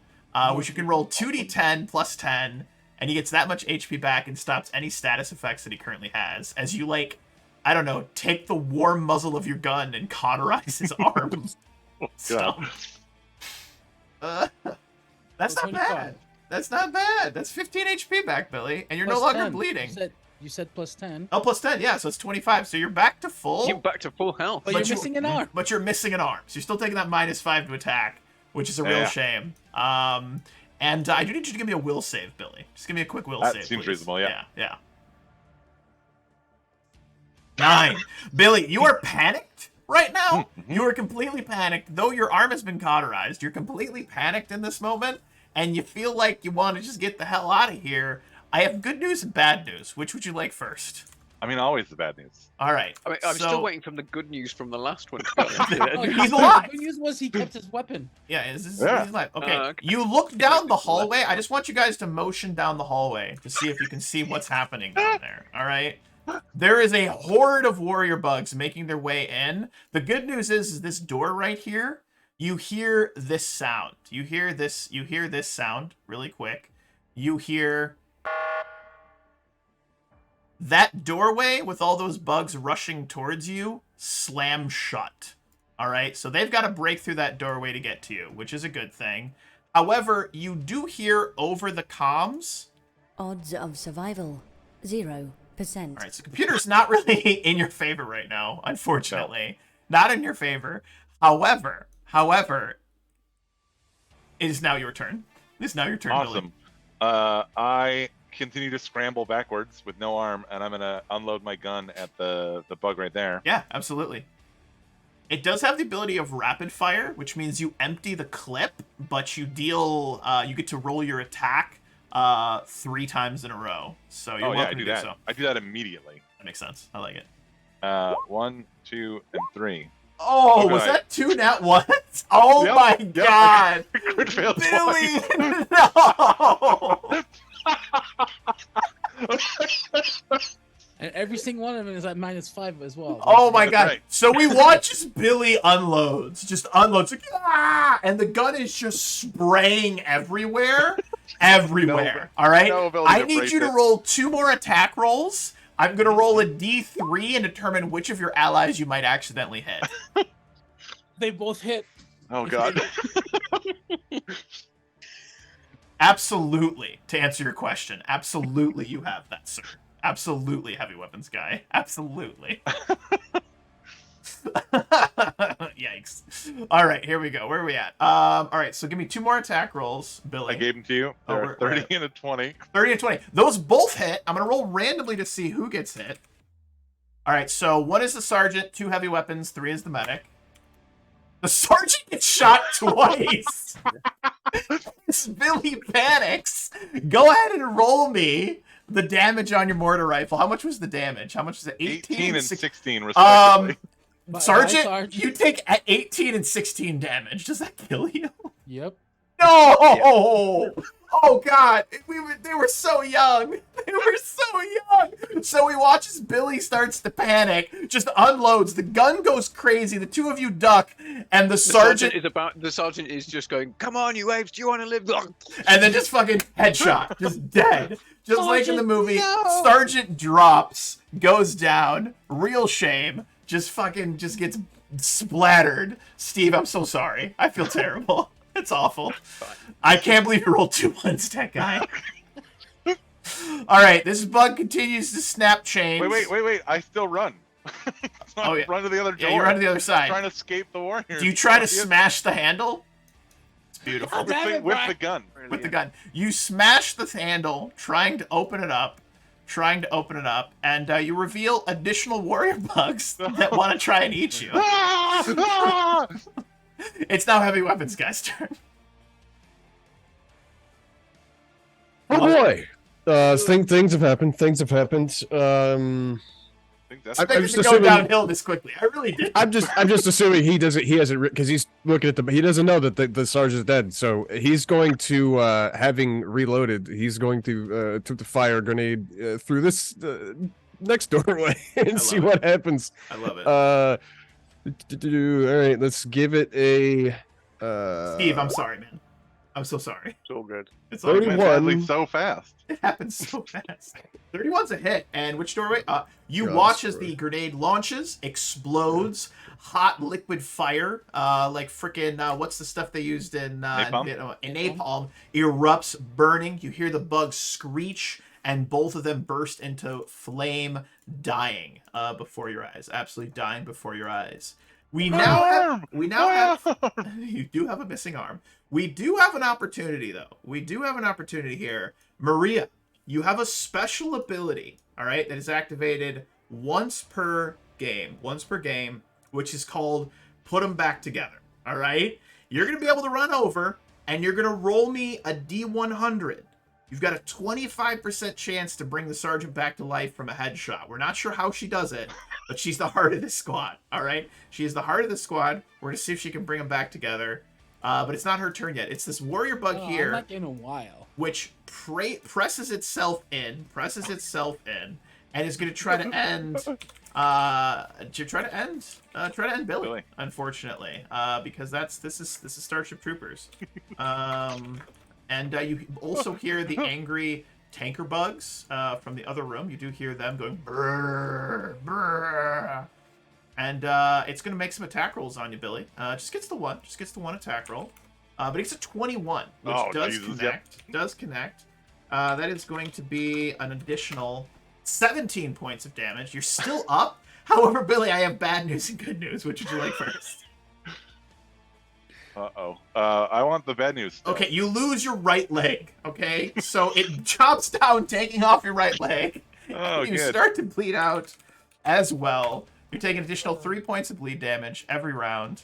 which you can roll 2d10 plus 10, and he gets that much HP back and stops any status effects that he currently has. As you like, I don't know, take the warm muzzle of your gun and cauterize his arm. So, that's not bad. That's not bad. That's 15 HP back, Billy, and you're no longer bleeding. You said plus 10. Oh, plus 10, yeah, so it's 25. So you're back to full. You're back to full health. But you're missing an arm. But you're missing an arm. So you're still taking that -5 to attack, which is a real Yeah. shame. And I do need you to give me a will save, Billy. Just give me a quick will That save, seems please. reasonable, yeah. Yeah. 9. Billy, you are panicked right now. You are completely panicked. Though your arm has been cauterized, you're completely panicked in this moment, and you feel like you want to just get the hell out of here. I have good news and bad news. Which would you like first? I mean, always the bad news. All right. I mean, I'm so- still waiting for the good news from the last one. Oh, He's alive. The good news was he kept his weapon. Yeah, he's Yeah. alive. Okay. Okay. You look down the hallway. I just want you guys to motion down the hallway to see if you can see what's happening down there. All right. There is a horde of warrior bugs making their way in. The good news is this door right here. You hear this sound. You hear this sound really quick. You hear that doorway with all those bugs rushing towards you slam shut. All right, so they've got to break through that doorway to get to you, which is a good thing. However, you do hear over the comms. Odds of survival 0%. All right, so computer's not really in your favor right now, unfortunately. Not in your favor. However, it is now your turn. It is now your turn, Billy. Awesome. I continue to scramble backwards with no arm, and I'm gonna unload my gun at the bug right there. Yeah, absolutely. It does have the ability of rapid fire, which means you empty the clip, but you deal. You get to roll your attack 3 times in a row. So you're Oh yeah, welcome I do to that. so. I do that immediately. That makes sense. I like it. 1, 2, and 3. Oh, Okay. was that 2 nat ones? Oh Yep, my yep. god! Crit fail Billy, twice. no! And every single one of them is at -5 as well. Oh my That's god! right. So we watch as Billy just unloads, like, ah! And the gun is just spraying everywhere, everywhere. All right, no ability I to need brace you to it. roll 2 more attack rolls. I'm gonna roll a D3 and determine which of your allies you might accidentally hit. They both hit. Oh god. Absolutely, to answer your question, absolutely you have that, sir. Absolutely, heavy weapons guy. Absolutely. Yikes. All right, here we go. Where are we at? All right, so give me 2 more attack rolls, Billy. I gave them to you. Oh, They're we're 30 at- and a 20. 30 and 20. Those both hit. I'm going to roll randomly to see who gets hit. All right, so 1 is the sergeant, 2 heavy weapons, 3 is the medic. The sergeant gets shot twice. As Billy panics. Go ahead and roll me the damage on your mortar rifle. How much was the damage? How much was it? 18 and 16? 16 respectively. Sergeant, Sarge. you take 18 and 16 damage. Does that kill you? Yep. No! Oh god, they were so young. They were so young. So we watch as Billy starts to panic, just unloads. The gun goes crazy. The 2 of you duck, and the sergeant The sergeant is just going, "Come on, you apes! Do you want to live?" and then just fucking headshot, just dead. Just like in the Sergeant, movie, no! Sergeant drops, goes down, real shame, just gets splattered. Steve, I'm so sorry. I feel terrible. It's awful. I can't believe you rolled 2 ones, tech guy. All right, this bug continues to snap chains. Wait. I still run. Oh, yeah. Run to the other door. Yeah, you run to the other side. Trying to escape the warriors. Do you try to Yes. smash the handle? It's beautiful. Oh, damn it, with Brian. the gun. With the gun. You smash the handle, trying to open it up, and you reveal additional warrior bugs that want to try and eat you. Ah! It's now heavy weapons guy's turn. Oh boy. Things have happened. I think that's I- I I'm just just go assuming- downhill this quickly. I really did. I'm just assuming he hasn't because he's looking at he doesn't know that the sergeant's dead, so he's going to having reloaded, he's going to fire a grenade through this next doorway and see love what happens. I love it. All right, let's give it a Steve, I'm sorry, man. I'm so sorry. It's all good. It's all It good. went 31. badly so fast. It happens so fast. 31's a hit. And which doorway? You God, watch as sorry. the grenade launches, explodes, hot liquid fire, like freaking what's the stuff they used in Napalm? Vietnam? In napalm, erupts, burning. You hear the bugs screech and both of them burst into flame, dying before your eyes, absolutely dying before your eyes. We now have you do have a missing arm. We do have an opportunity though. We do have an opportunity here. Maria, you have a special ability, all right, that is activated once per game, which is called Put Them Back Together, all right? You're going to be able to run over, and you're going to roll me a D100. You've got a 25% chance to bring the sergeant back to life from a headshot. We're not sure how she does it, but she's the heart of this squad, all right? She is the heart of the squad. We're going to see if she can bring them back together. But it's not her turn yet. It's this warrior bug here. I'm not in a while. Which presses itself in, and is going to try to end Billy. Unfortunately, because this is Starship Troopers, and you also hear the angry tanker bugs from the other room. You do hear them going brrr, brrr. And it's going to make some attack rolls on you, Billy. Just gets the one attack roll. But it's a 21, which does connect. That is going to be an additional 17 points of damage. You're still up. However, Billy, I have bad news and good news. Which would you like first? Uh-oh. I want the bad news still. Okay, you lose your right leg, okay? So it chops down, taking off your right leg. Oh, you good. start to bleed out as well. You're taking an additional 3 points of bleed damage every round,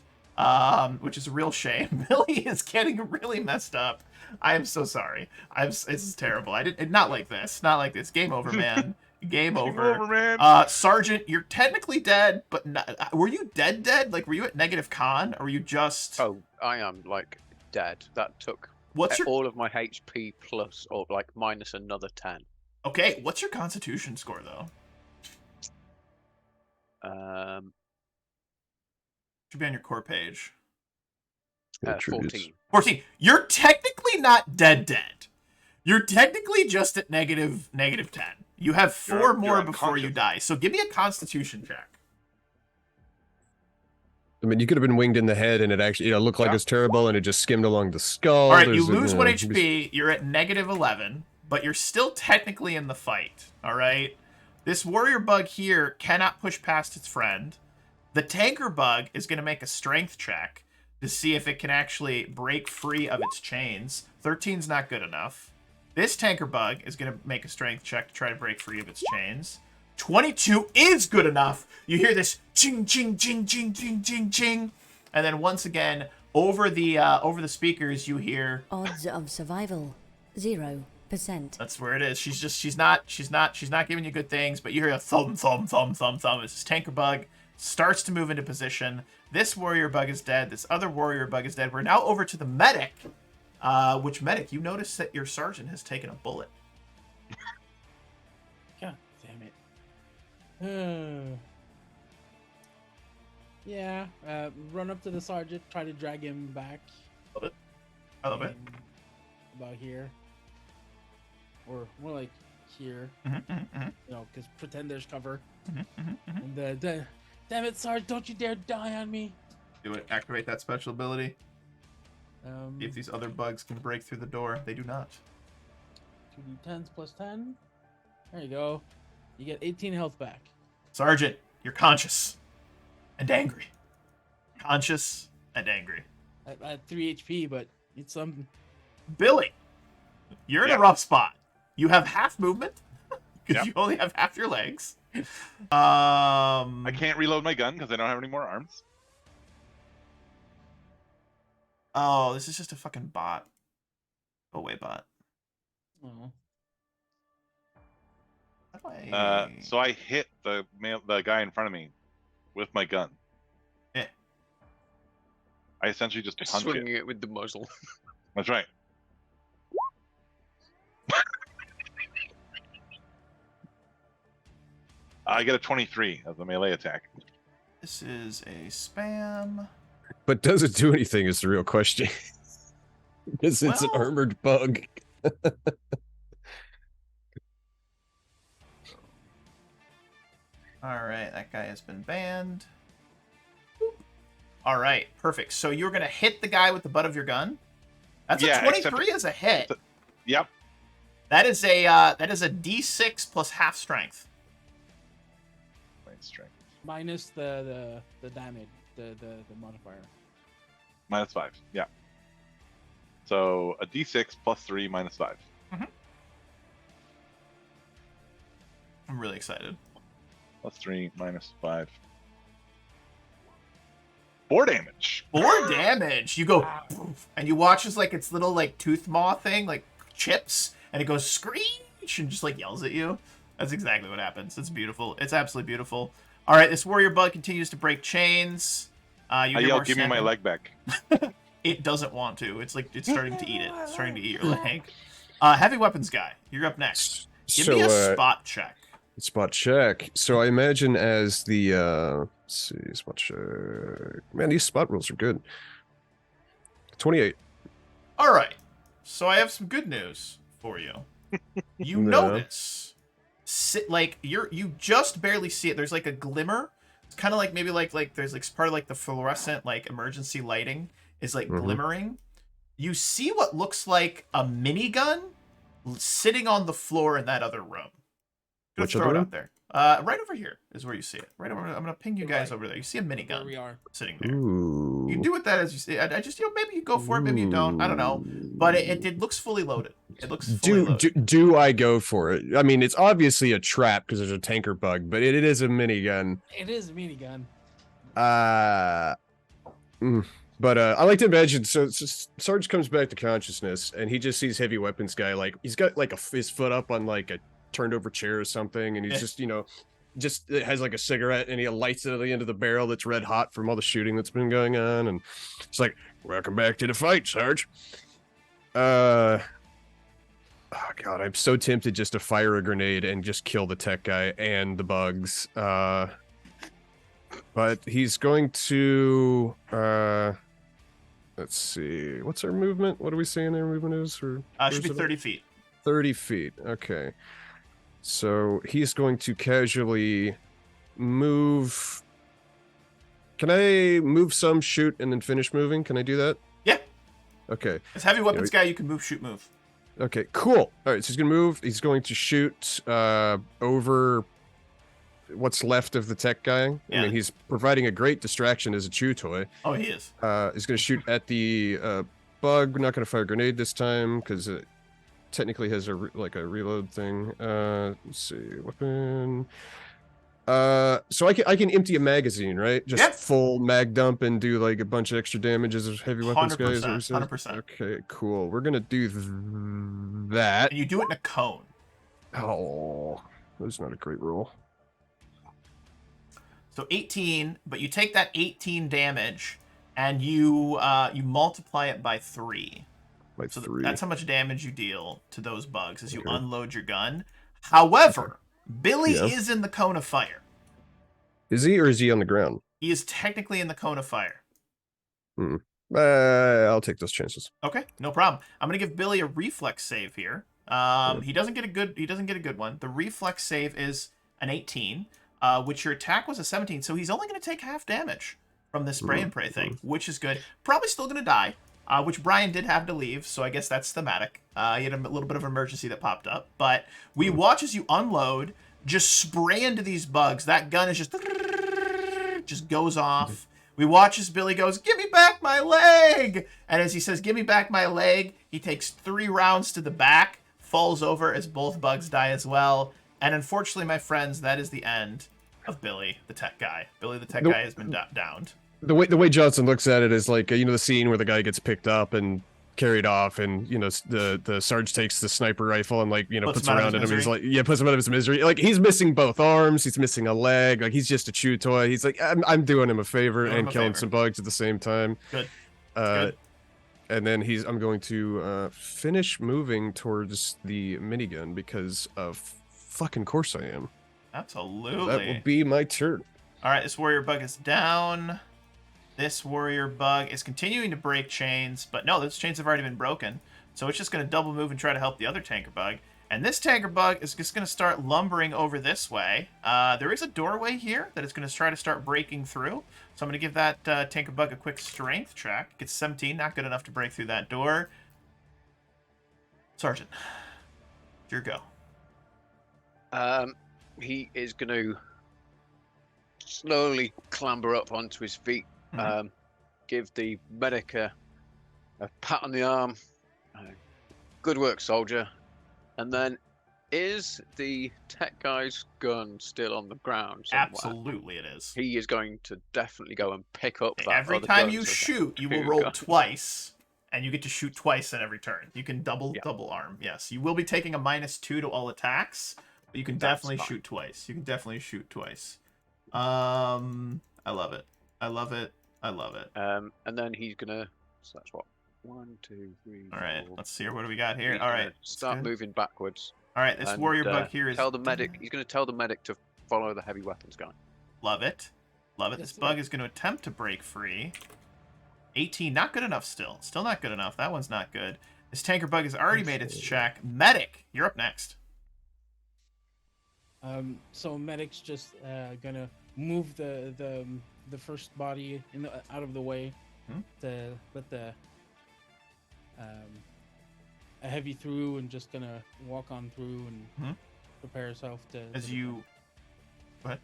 which is a real shame. Billy is getting really messed up. I am so sorry. This is terrible. Not like this. Not like this. Game over, man. Game over. Man. Sergeant, you're technically dead, but were you dead? Like, were you at negative con, or were you just... Oh, I am, like, dead. That took all of my HP plus, or, like, minus another 10. Okay, what's your constitution score, though? Should be on your core page. 14. 14. You're technically not dead. You're technically just at negative 10. You have 4 more before you die. So give me a constitution check. I mean, you could have been winged in the head and it actually looked like it's terrible and it just skimmed along the skull. All right, you lose 1 HP. You're at negative 11, but you're still technically in the fight. All right? This warrior bug here cannot push past its friend. The tanker bug is going to make a strength check to see if it can actually break free of its chains. 13's not good enough. This tanker bug is going to make a strength check to try to break free of its chains. 22 is good enough. You hear this ching, ching, ching, ching, ching, ching, ching. And then once again, over the speakers, you hear... Odds of survival, 0%. That's where it is. She's not giving you good things, but you hear a thump, thump, thump, thump, thump. This tanker bug starts to move into position. This warrior bug is dead. This other warrior bug is dead. We're now over to the medic. Which medic? You notice that your sergeant has taken a bullet. God damn it. Yeah, run up to the sergeant, try to drag him back. I love it. About here. Or more like here. Because pretend there's cover. And damn it, Sarge, don't you dare die on me. Do it. Activate that special ability. If these other bugs can break through the door, they do not. 2d10s plus 10. There you go. You get 18 health back. Sergeant, you're conscious and angry. Conscious and angry. I had 3 HP, but it's something. Billy, you're in a rough spot. You have half movement because Yep. you only have half your legs. I can't reload my gun because I don't have any more arms. Oh, this is just a fucking bot. Go away, bot. Oh. How do I... So I hit the guy in front of me with my gun. Eh. I essentially just punch Swinging it. it with the muzzle. That's right. I get a 23 as a melee attack. This is a spam. But does it do anything is the real question. Because it's an Well- armored bug. Alright, that guy has been banned. Alright, perfect. So you're going to hit the guy with the butt of your gun? That's Yeah, a 23 as a hit. Yep. That is a D6 plus half strength. Right, strength. Minus the damage, the modifier. -5. Yeah. So a D6 plus 3 -5. I'm really excited. +3 -5. 4 damage. 4 damage. You go, Wow. poof, and you watch as like its little like tooth maw thing like chips, and it goes screech and just like yells at you. That's exactly what happens. It's beautiful. It's absolutely beautiful. All right, this warrior bug continues to break chains. You I hear yell, more give me my snapping. leg back. It doesn't want to. It's like it's starting to eat it. It's starting to eat your leg. Heavy weapons guy, you're up next. Give me a spot check. Spot check. So I imagine as the let's see, spot check. Man, these spot rules are good. 28. All right. So I have some good news for you. You No. notice, like you just barely see it. There's like a glimmer. It's kind of like maybe like there's like part of like the fluorescent like emergency lighting is like Mhm. glimmering. You see what looks like a minigun sitting on the floor in that other room. Gonna Which throw other it room? out there. Right over here is where you see it. Right over. I'm gonna ping you guys over there. You see a Where minigun we are. sitting there. Ooh. You do with that as you see. I just maybe you go for it, maybe you don't. I don't know. But it looks fully loaded. It looks fully loaded. Do I go for it? I mean, it's obviously a trap because there's a tanker bug, but it is a minigun. It is a minigun. Uh, mm. But I like to imagine. So Sarge comes back to consciousness, and he just sees heavy weapons guy. Like he's got like his foot up on like a turned over chair or something, and he's Yeah. just it has like a cigarette, and he lights it at the end of the barrel that's red hot from all the shooting that's been going on, and it's like, "Welcome back to the fight, Sarge." Oh god, I'm so tempted just to fire a grenade and just kill the tech guy and the bugs. But he's going to let's see. What's our movement? What are we saying our movement is? For Should be 30 feet. 30 feet. Okay. So he's going to casually move. Can I move some, shoot, and then finish moving? Can I do that? Yeah. Okay. As heavy weapons guy, you can move, shoot, move. Okay, cool. All right, so he's going to move. He's going to shoot over what's left of the tech guy. Yeah. I mean, he's providing a great distraction as a chew toy. Oh, he is. He's going to shoot at the bug. We're not going to fire a grenade this time because it technically has a reload thing. Let's see, weapon. So I can empty a magazine, right? Just Yeah. full mag dump and do like a bunch of extra damages as heavy weapons guys. 100%. Okay, cool. We're gonna do that. And you do it in a cone. Oh, that's not a great roll. So 18, but you take that 18 damage and you multiply it by 3. Like So 3. that's how much damage you deal to those bugs as you unload your gun. However, Billy Yeah. is in the cone of fire. Is he, or is he on the ground? He is technically in the cone of fire. I'll take those chances. Okay, no problem. I'm gonna give Billy a reflex save here. He doesn't get a good one. The reflex save is an 18, which your attack was a 17, so he's only gonna take half damage from this spray and pray thing, which is good. Probably still gonna die, which Brian did have to leave, so I guess that's thematic. He had a little bit of emergency that popped up, but we watch as you unload, just spray into these bugs. That gun is just goes off. We watch as Billy goes, "Give me back my leg!" And as he says, "Give me back my leg," he takes 3 rounds to the back, falls over as both bugs die as well. And unfortunately, my friends, that is the end of Billy, the tech guy. Billy, the tech guy, has been downed. The way Johnson looks at it is like, the scene where the guy gets picked up and carried off, and the Sarge takes the sniper rifle and puts him out of around his him. He's misery. like, puts him out of his misery. Like, he's missing both arms, he's missing a leg, like he's just a chew toy. He's like, I'm doing him a favor Doing him and a killing favor. some bugs at the same time. Good. Good. And then I'm going to finish moving towards the minigun because of fucking course I am. Absolutely. That will be my turn. All right, this warrior bug is down. This warrior bug is continuing to break chains, but no, those chains have already been broken. So it's just going to double move and try to help the other tanker bug. And this tanker bug is just going to start lumbering over this way. There is a doorway here that is going to try to start breaking through. So I'm going to give that tanker bug a quick strength check. Gets 17, not good enough to break through that door. Sergeant. Your go. He is going to slowly clamber up onto his feet, Mhm. give the medic a pat on the arm. Good work, soldier. And then, is the tech guy's gun still on the ground somewhere? Absolutely, it is. He is going to definitely go and pick up that Every other time gun. you so shoot, you will two roll guns. twice, and you get to shoot twice at every turn. You can Yeah. double arm. Yes, you will be taking a -2 to all attacks, but you can That's definitely fine. shoot twice. You can definitely shoot twice. I love it. I love it. I love it. And then he's gonna. So that's what. 1, 2, 3, All right, 4. let's see here. What do we got here? He's All gonna right, it's start good. moving backwards. All right, this And, warrior bug here is tell the medic. dead. He's gonna tell the medic to follow the heavy weapons guy. Love it. Love it. Yes, This sir. bug is going to attempt to break free. 18, not good enough still. Still not good enough. That one's not good. This tanker bug has already made its check. Medic, you're up next. So medic's just gonna move the first body out of the way Hmm? to let the a heavy through, and just gonna walk on through and Hmm? prepare herself to. As you... Go ahead.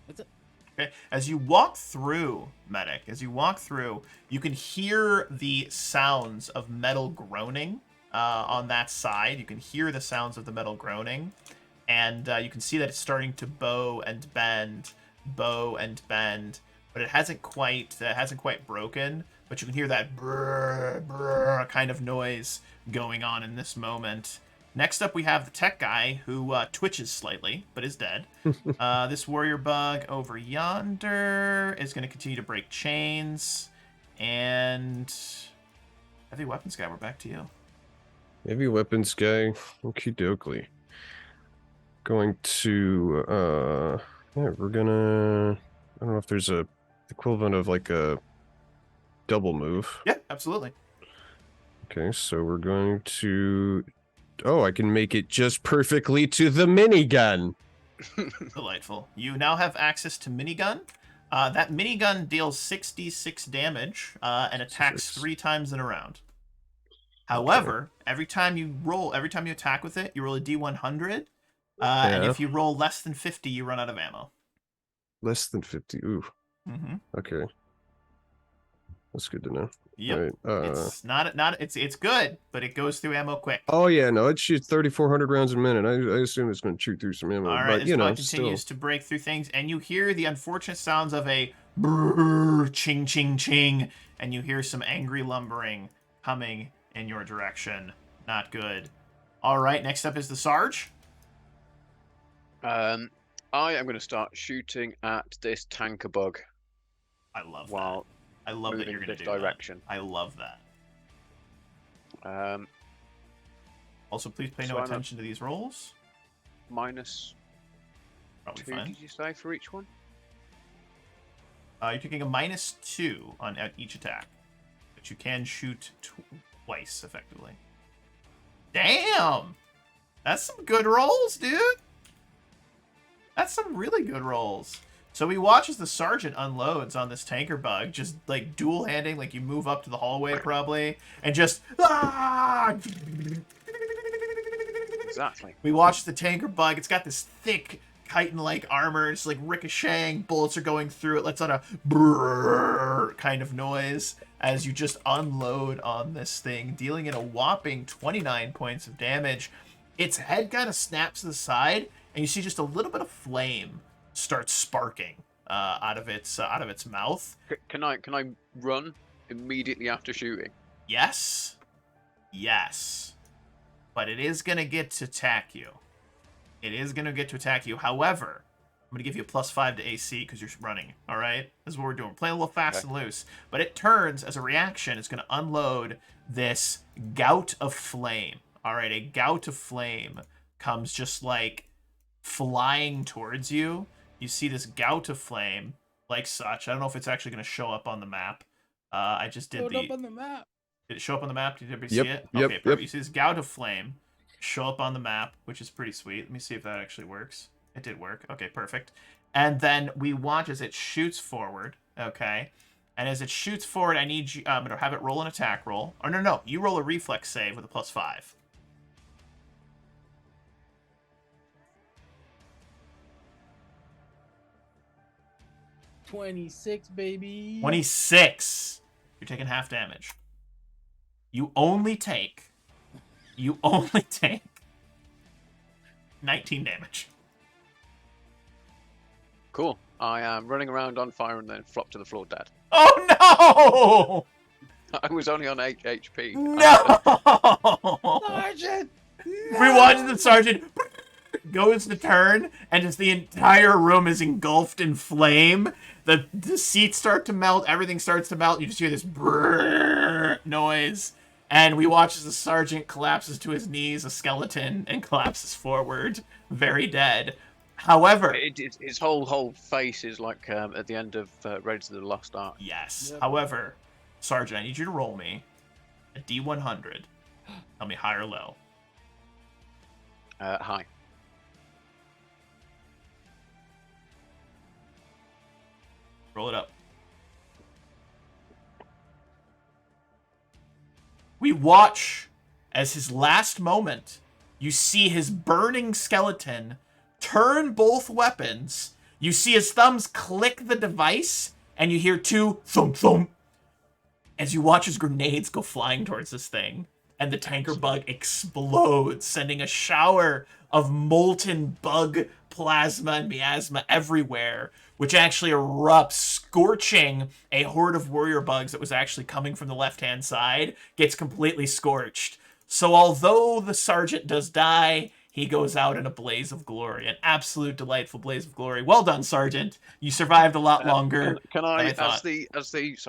That's it. Okay. As you walk through, Medic, as you walk through, you can hear the sounds of metal groaning on that side. You can hear the sounds of the metal groaning. And you can see that it's starting to bow and bend, but it hasn't quite broken. But you can hear that brrr, brrr kind of noise going on in this moment. Next up, we have the tech guy who twitches slightly, but is dead. This warrior bug over yonder is going to continue to break chains. And heavy weapons guy, we're back to you. Heavy weapons guy. Okie dokie. Going to yeah, we're gonna, I don't know if there's a equivalent of like a double move. Yeah, absolutely. Okay, so we're going to, oh, I can make it just perfectly to the minigun. Delightful. You now have access to minigun. That minigun deals 66 damage and attacks 66. 3 times in a round. However, every time you attack with it, you roll a d100. And Yeah. if you roll less than 50, you run out of ammo. Less than 50. Ooh. Mm-hmm. Okay. That's good to know. Yep. All right, It's good, but it goes through ammo quick. oh yeah, no, it shoots 3,400 rounds a minute. I assume it's going to shoot through some ammo, All right, but this you know, bug still. continues to break through things, and you hear the unfortunate sounds of a brrr, ching, ching, ching, and you hear some angry lumbering coming in your direction. Not good. All right, next up is the Sarge. I am going to start shooting at this tanker bug I love while that. I love that moving you're going to this do direction. that. I love that. Um, Also, please pay So no I'm at- attention to these rolls. -2, Probably fine. did you say, for each one? You're taking a -2 on at each attack, but you can shoot twice effectively. Damn, that's some good rolls, dude. That's some really good rolls. So we watch as the sergeant unloads on this tanker bug, just like dual handing, like you move up to the hallway probably, and just Exactly. We watch the tanker bug. It's got this thick chitin-like armor. It's like ricocheting. Bullets are going through it. Lets out a brrrr kind of noise as you just unload on this thing, dealing it a whopping 29 points of damage. Its head kind of snaps to the side, and you see just a little bit of flame start sparking out of its mouth. Can I run immediately after shooting? Yes. But it is going to get to attack you. However, I'm going to give you a +5 to AC because you're running, all right? This is what we're doing. We're playing a little fast and loose. But it turns, as a reaction, it's going to unload this gout of flame. All right, a gout of flame comes just like flying towards you. You see this gout of flame like such. I don't know if it's actually going to show up on the map. I just did Showed up on the map. Did it show up on the map? Did everybody Yep, see it? yep, Okay, perfect. yep. You see this gout of flame show up on the map, which is pretty sweet. Let me see if that actually works. It did work. Okay, perfect. And then we watch as it shoots forward, okay? And as it shoots forward, I need you, I'm going to have it roll an attack roll. Or no, you roll a reflex save with a +5. 26, baby. 26. You're taking half damage. You only take 19 damage. Cool. I am running around on fire and then flop to the floor dead. Oh I was only on 8 HP. no! No! Sergeant! We watch the sergeant goes to turn, and as the entire room is engulfed in flame, the seats start to melt, everything starts to melt, you just hear this brrrr noise, and we watch as the sergeant collapses to his knees, a skeleton, and collapses forward, very dead. However... His whole face is like at the end of Raiders of the Lost Ark. Yes. Yep. However, Sergeant, I need you to roll me a D100. Tell me high or low. Hi. Roll it up. We watch as his last moment, you see his burning skeleton turn both weapons. You see his thumbs click the device, and you hear two thump thump as you watch his grenades go flying towards this thing. And the tanker bug explodes, sending a shower of molten bug plasma and miasma everywhere, which actually erupts, scorching a horde of warrior bugs that was actually coming from the left-hand side, gets completely scorched. So although the sergeant does die, he goes out in a blaze of glory, an absolute delightful blaze of glory. Well done, Sergeant. You survived a lot longer. Can I, than I thought. so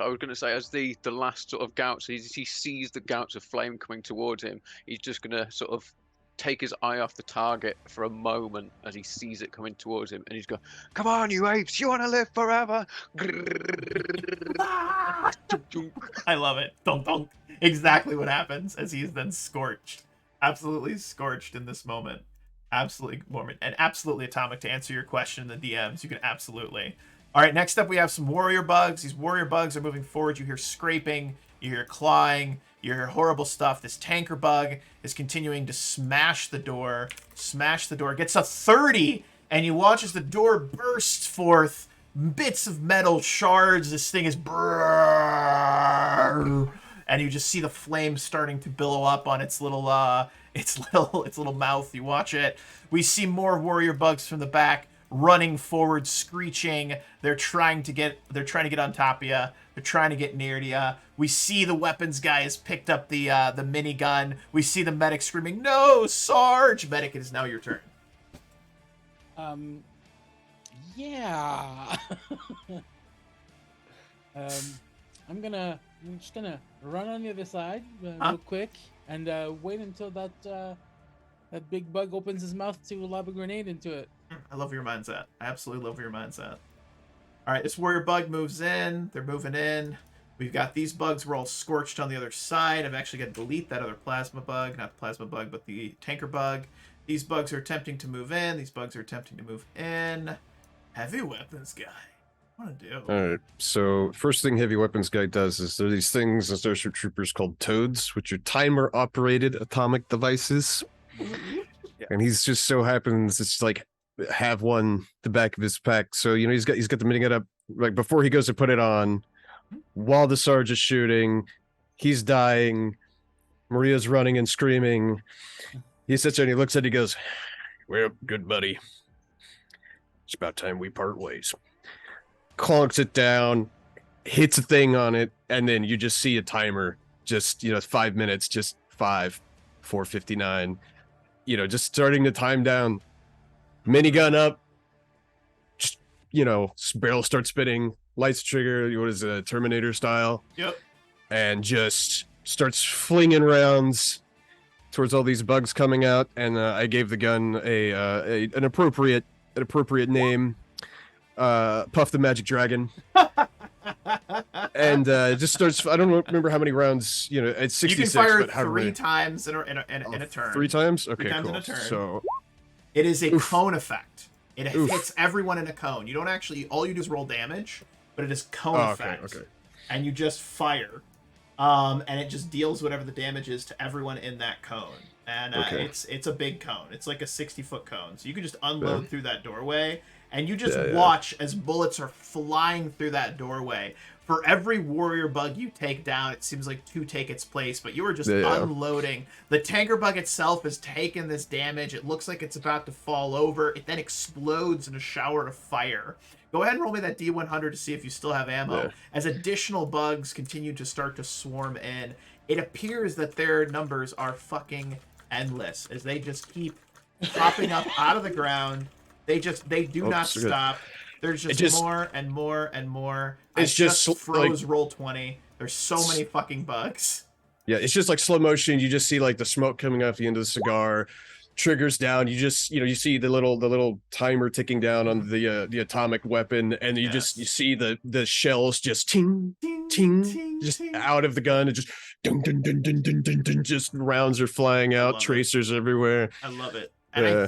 I was going to say, as the last sort of gouts, he sees the gouts of flame coming towards him. He's just going to sort of take his eye off the target for a moment as he sees it coming towards him, and he's going, "Come on, you apes! You want to live forever?" I love it. Dunk, dunk. Exactly what happens as he is then scorched. Absolutely scorched in this moment. Absolutely moment. And absolutely Atomic, to answer your question in the DMs. You can absolutely. All right, next up we have some warrior bugs. These warrior bugs are moving forward. You hear scraping. You hear clawing. You hear horrible stuff. This tanker bug is continuing to smash the door. Smash the door. Gets a 30. And you watch as the door bursts forth. Bits of metal shards. This thing is... and you just see the flames starting to billow up on its little mouth. You watch it. We see more warrior bugs from the back running forward, screeching. They're trying to get on top of you. They're trying to get near to you. We see the weapons guy has picked up the minigun. We see the medic screaming, "No, Sarge!" Medic, it is now your turn. Yeah. I'm just gonna run on the other side real quick and wait until that big bug opens his mouth to lob a grenade into it. I love your mindset. I absolutely love your mindset. All right, this warrior bug moves in. They're moving in. We've got these bugs. We're all scorched on the other side. I'm actually going to delete that other plasma bug. Not the plasma bug, but the tanker bug. These bugs are attempting to move in. These bugs are attempting to move in. Heavy weapons guy. What do? All right. So first thing heavy weapons guy does is there are these things in Starship Troopers called toads, which are timer operated atomic devices. Yeah. And he's just so happens it's like have one the back of his pack. So he's got the minigun up like before he goes to put it on, while the Sarge is shooting, he's dying. Maria's running and screaming. He sits there and he looks at it, he goes, "Well, good buddy. It's about time we part ways." Clonks it down, hits a thing on it, and then you just see a timer, just 5 minutes, just 4:59, just starting to time down. Minigun up, just barrel starts spinning, lights trigger, what is it, Terminator style? Yep. And just starts flinging rounds towards all these bugs coming out, and I gave the gun an appropriate name. Puff the Magic Dragon. And it just starts. I don't remember how many rounds. It's 66. You can fire but however 3 many. times in a turn. 3 times. Okay, 3 times cool. in a turn. So It is a Oof. cone effect. It Oof. hits everyone in a cone. You don't actually. All you do is roll damage, but it is cone effect. Okay. And you just fire, and it just deals whatever the damage is to everyone in that cone. And Okay. it's a big cone. It's like a 60-foot cone. So you can just unload Yeah. through that doorway, and you just Yeah. watch as bullets are flying through that doorway. For every warrior bug you take down, it seems like 2 take its place, but you are just Yeah. unloading. The tanker bug itself has taken this damage. It looks like it's about to fall over. It then explodes in a shower of fire. Go ahead and roll me that D100 to see if you still have ammo. Yeah. As additional bugs continue to start to swarm in, it appears that their numbers are fucking endless as they just keep popping up out of the ground. They do not so good. stop. There's just more and more and more. It's I just like- froze roll 20. There's so many fucking bugs. Yeah, it's just like slow motion. You just see like the smoke coming off the end of the cigar, triggers down. You just you see the little timer ticking down on the atomic weapon, and you Yes. you see the shells just ting Ting, ting ting, just ting. out of the gun, and just dun dun dun dun dun dun dun. Just rounds are flying love out, it. tracers everywhere. I love it. And Yeah. I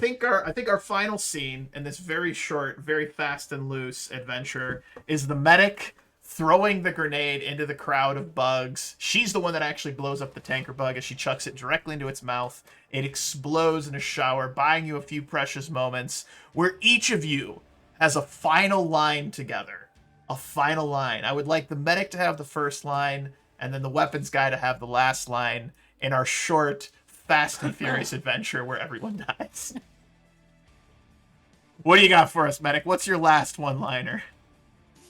think our final scene in this very short, very fast and loose adventure is the medic throwing the grenade into the crowd of bugs. She's the one that actually blows up the tanker bug as she chucks it directly into its mouth. It explodes in a shower, buying you a few precious moments where each of you has a final line together. A final line. I would like the medic to have the first line, and then the weapons guy to have the last line in our short, fast and furious adventure where everyone dies. What do you got for us, medic? What's your last one-liner?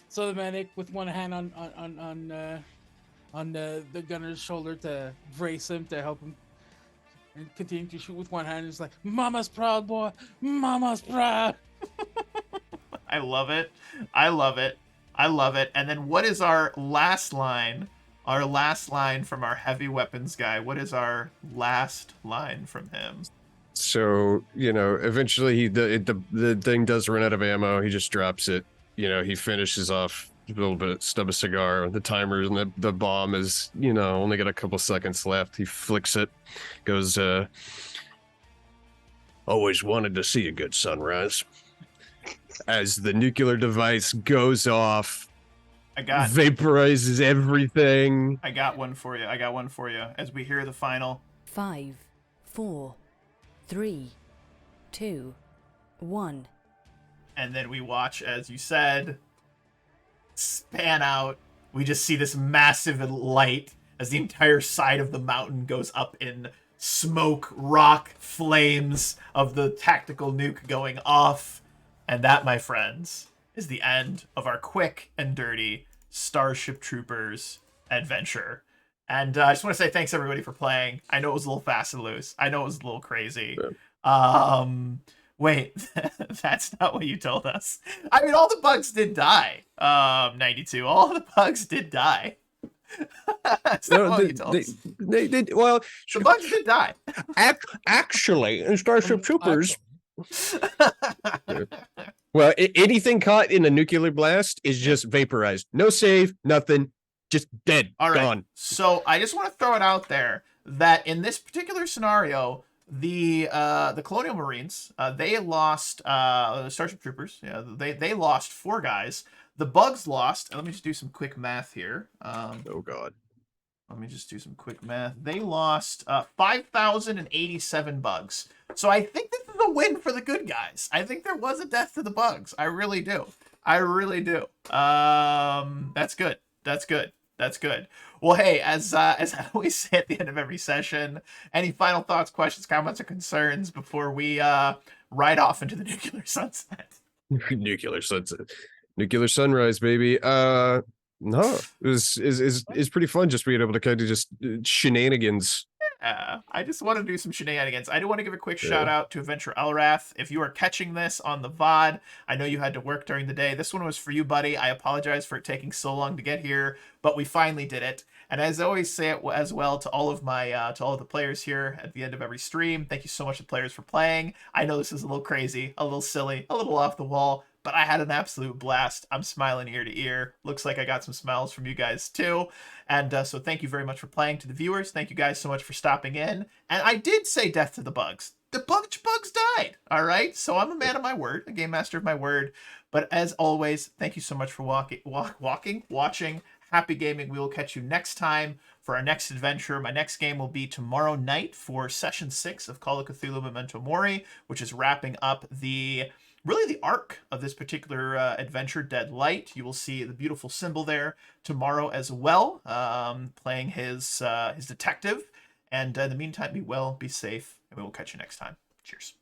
So the medic with one hand on the gunner's shoulder to brace him, to help him, and continue to shoot with one hand. Is like, "Mama's proud, boy. Mama's proud." I love it. I love it. I love it. And then what is our last line? Our last line from our heavy weapons guy. What is our last line from him? So eventually the thing does run out of ammo. He just drops it. He finishes off a little bit, stub a cigar. The timer and the bomb is only got a couple seconds left. He flicks it, goes, always wanted to see a good sunrise. As the nuclear device goes off, vaporizes everything. I got one for you. As we hear the final 5, 4, 3, 2, 1. and then we watch, as you said, span out. We just see this massive light as the entire side of the mountain goes up in smoke, rock, flames of the tactical nuke going off. And that, my friends, is the end of our quick and dirty Starship Troopers adventure. And I just want to say thanks, everybody, for playing. I know it was a little fast and loose. I know it was a little crazy. Wait, that's not what you told us. I mean, all the bugs did die. 92. All the bugs did die. That's not what you told us. Well, The bugs did die. actually, in Starship Troopers, well, anything caught in a nuclear blast is just vaporized. No save, nothing, just dead, All right. gone. So I just want to throw it out there that in this particular scenario, the Colonial Marines, they lost Starship Troopers. Yeah, they lost 4 guys. The bugs lost. Let me just do some quick math here. Oh God. Let me just do some quick math. They lost 5,087 bugs. So I think this is a win for the good guys. I think there was a death to the bugs. I really do. That's good. Well, hey, as I always say at the end of every session, any final thoughts, questions, comments, or concerns before we ride off into the nuclear sunset? Nuclear sunset, nuclear sunrise, baby. No, it is pretty fun just being able to kind of just shenanigans. I just want to do some shenanigans. I do want to give a quick shout out to Adventure Elrath. If you are catching this on the VOD, I know you had to work during the day. This one was for you, buddy. I apologize for it taking so long to get here, but we finally did it. And as I always say it as well to all of my to all of the players here at the end of every stream, thank you so much to players for playing. I know this is a little crazy, a little silly, a little off the wall, but I had an absolute blast. I'm smiling ear to ear. Looks like I got some smiles from you guys too. And so thank you very much for playing. To the viewers, thank you guys so much for stopping in. And I did say death to the bugs. The bugs died, all right? So I'm a man of my word, a game master of my word. But as always, thank you so much for watching. Happy gaming. We will catch you next time for our next adventure. My next game will be tomorrow night for Session 6 of Call of Cthulhu Memento Mori, which is wrapping up the really the arc of this particular adventure, Dead Light. You will see the beautiful symbol there tomorrow as well, playing his detective. And in the meantime, be well, be safe, and we will catch you next time. Cheers.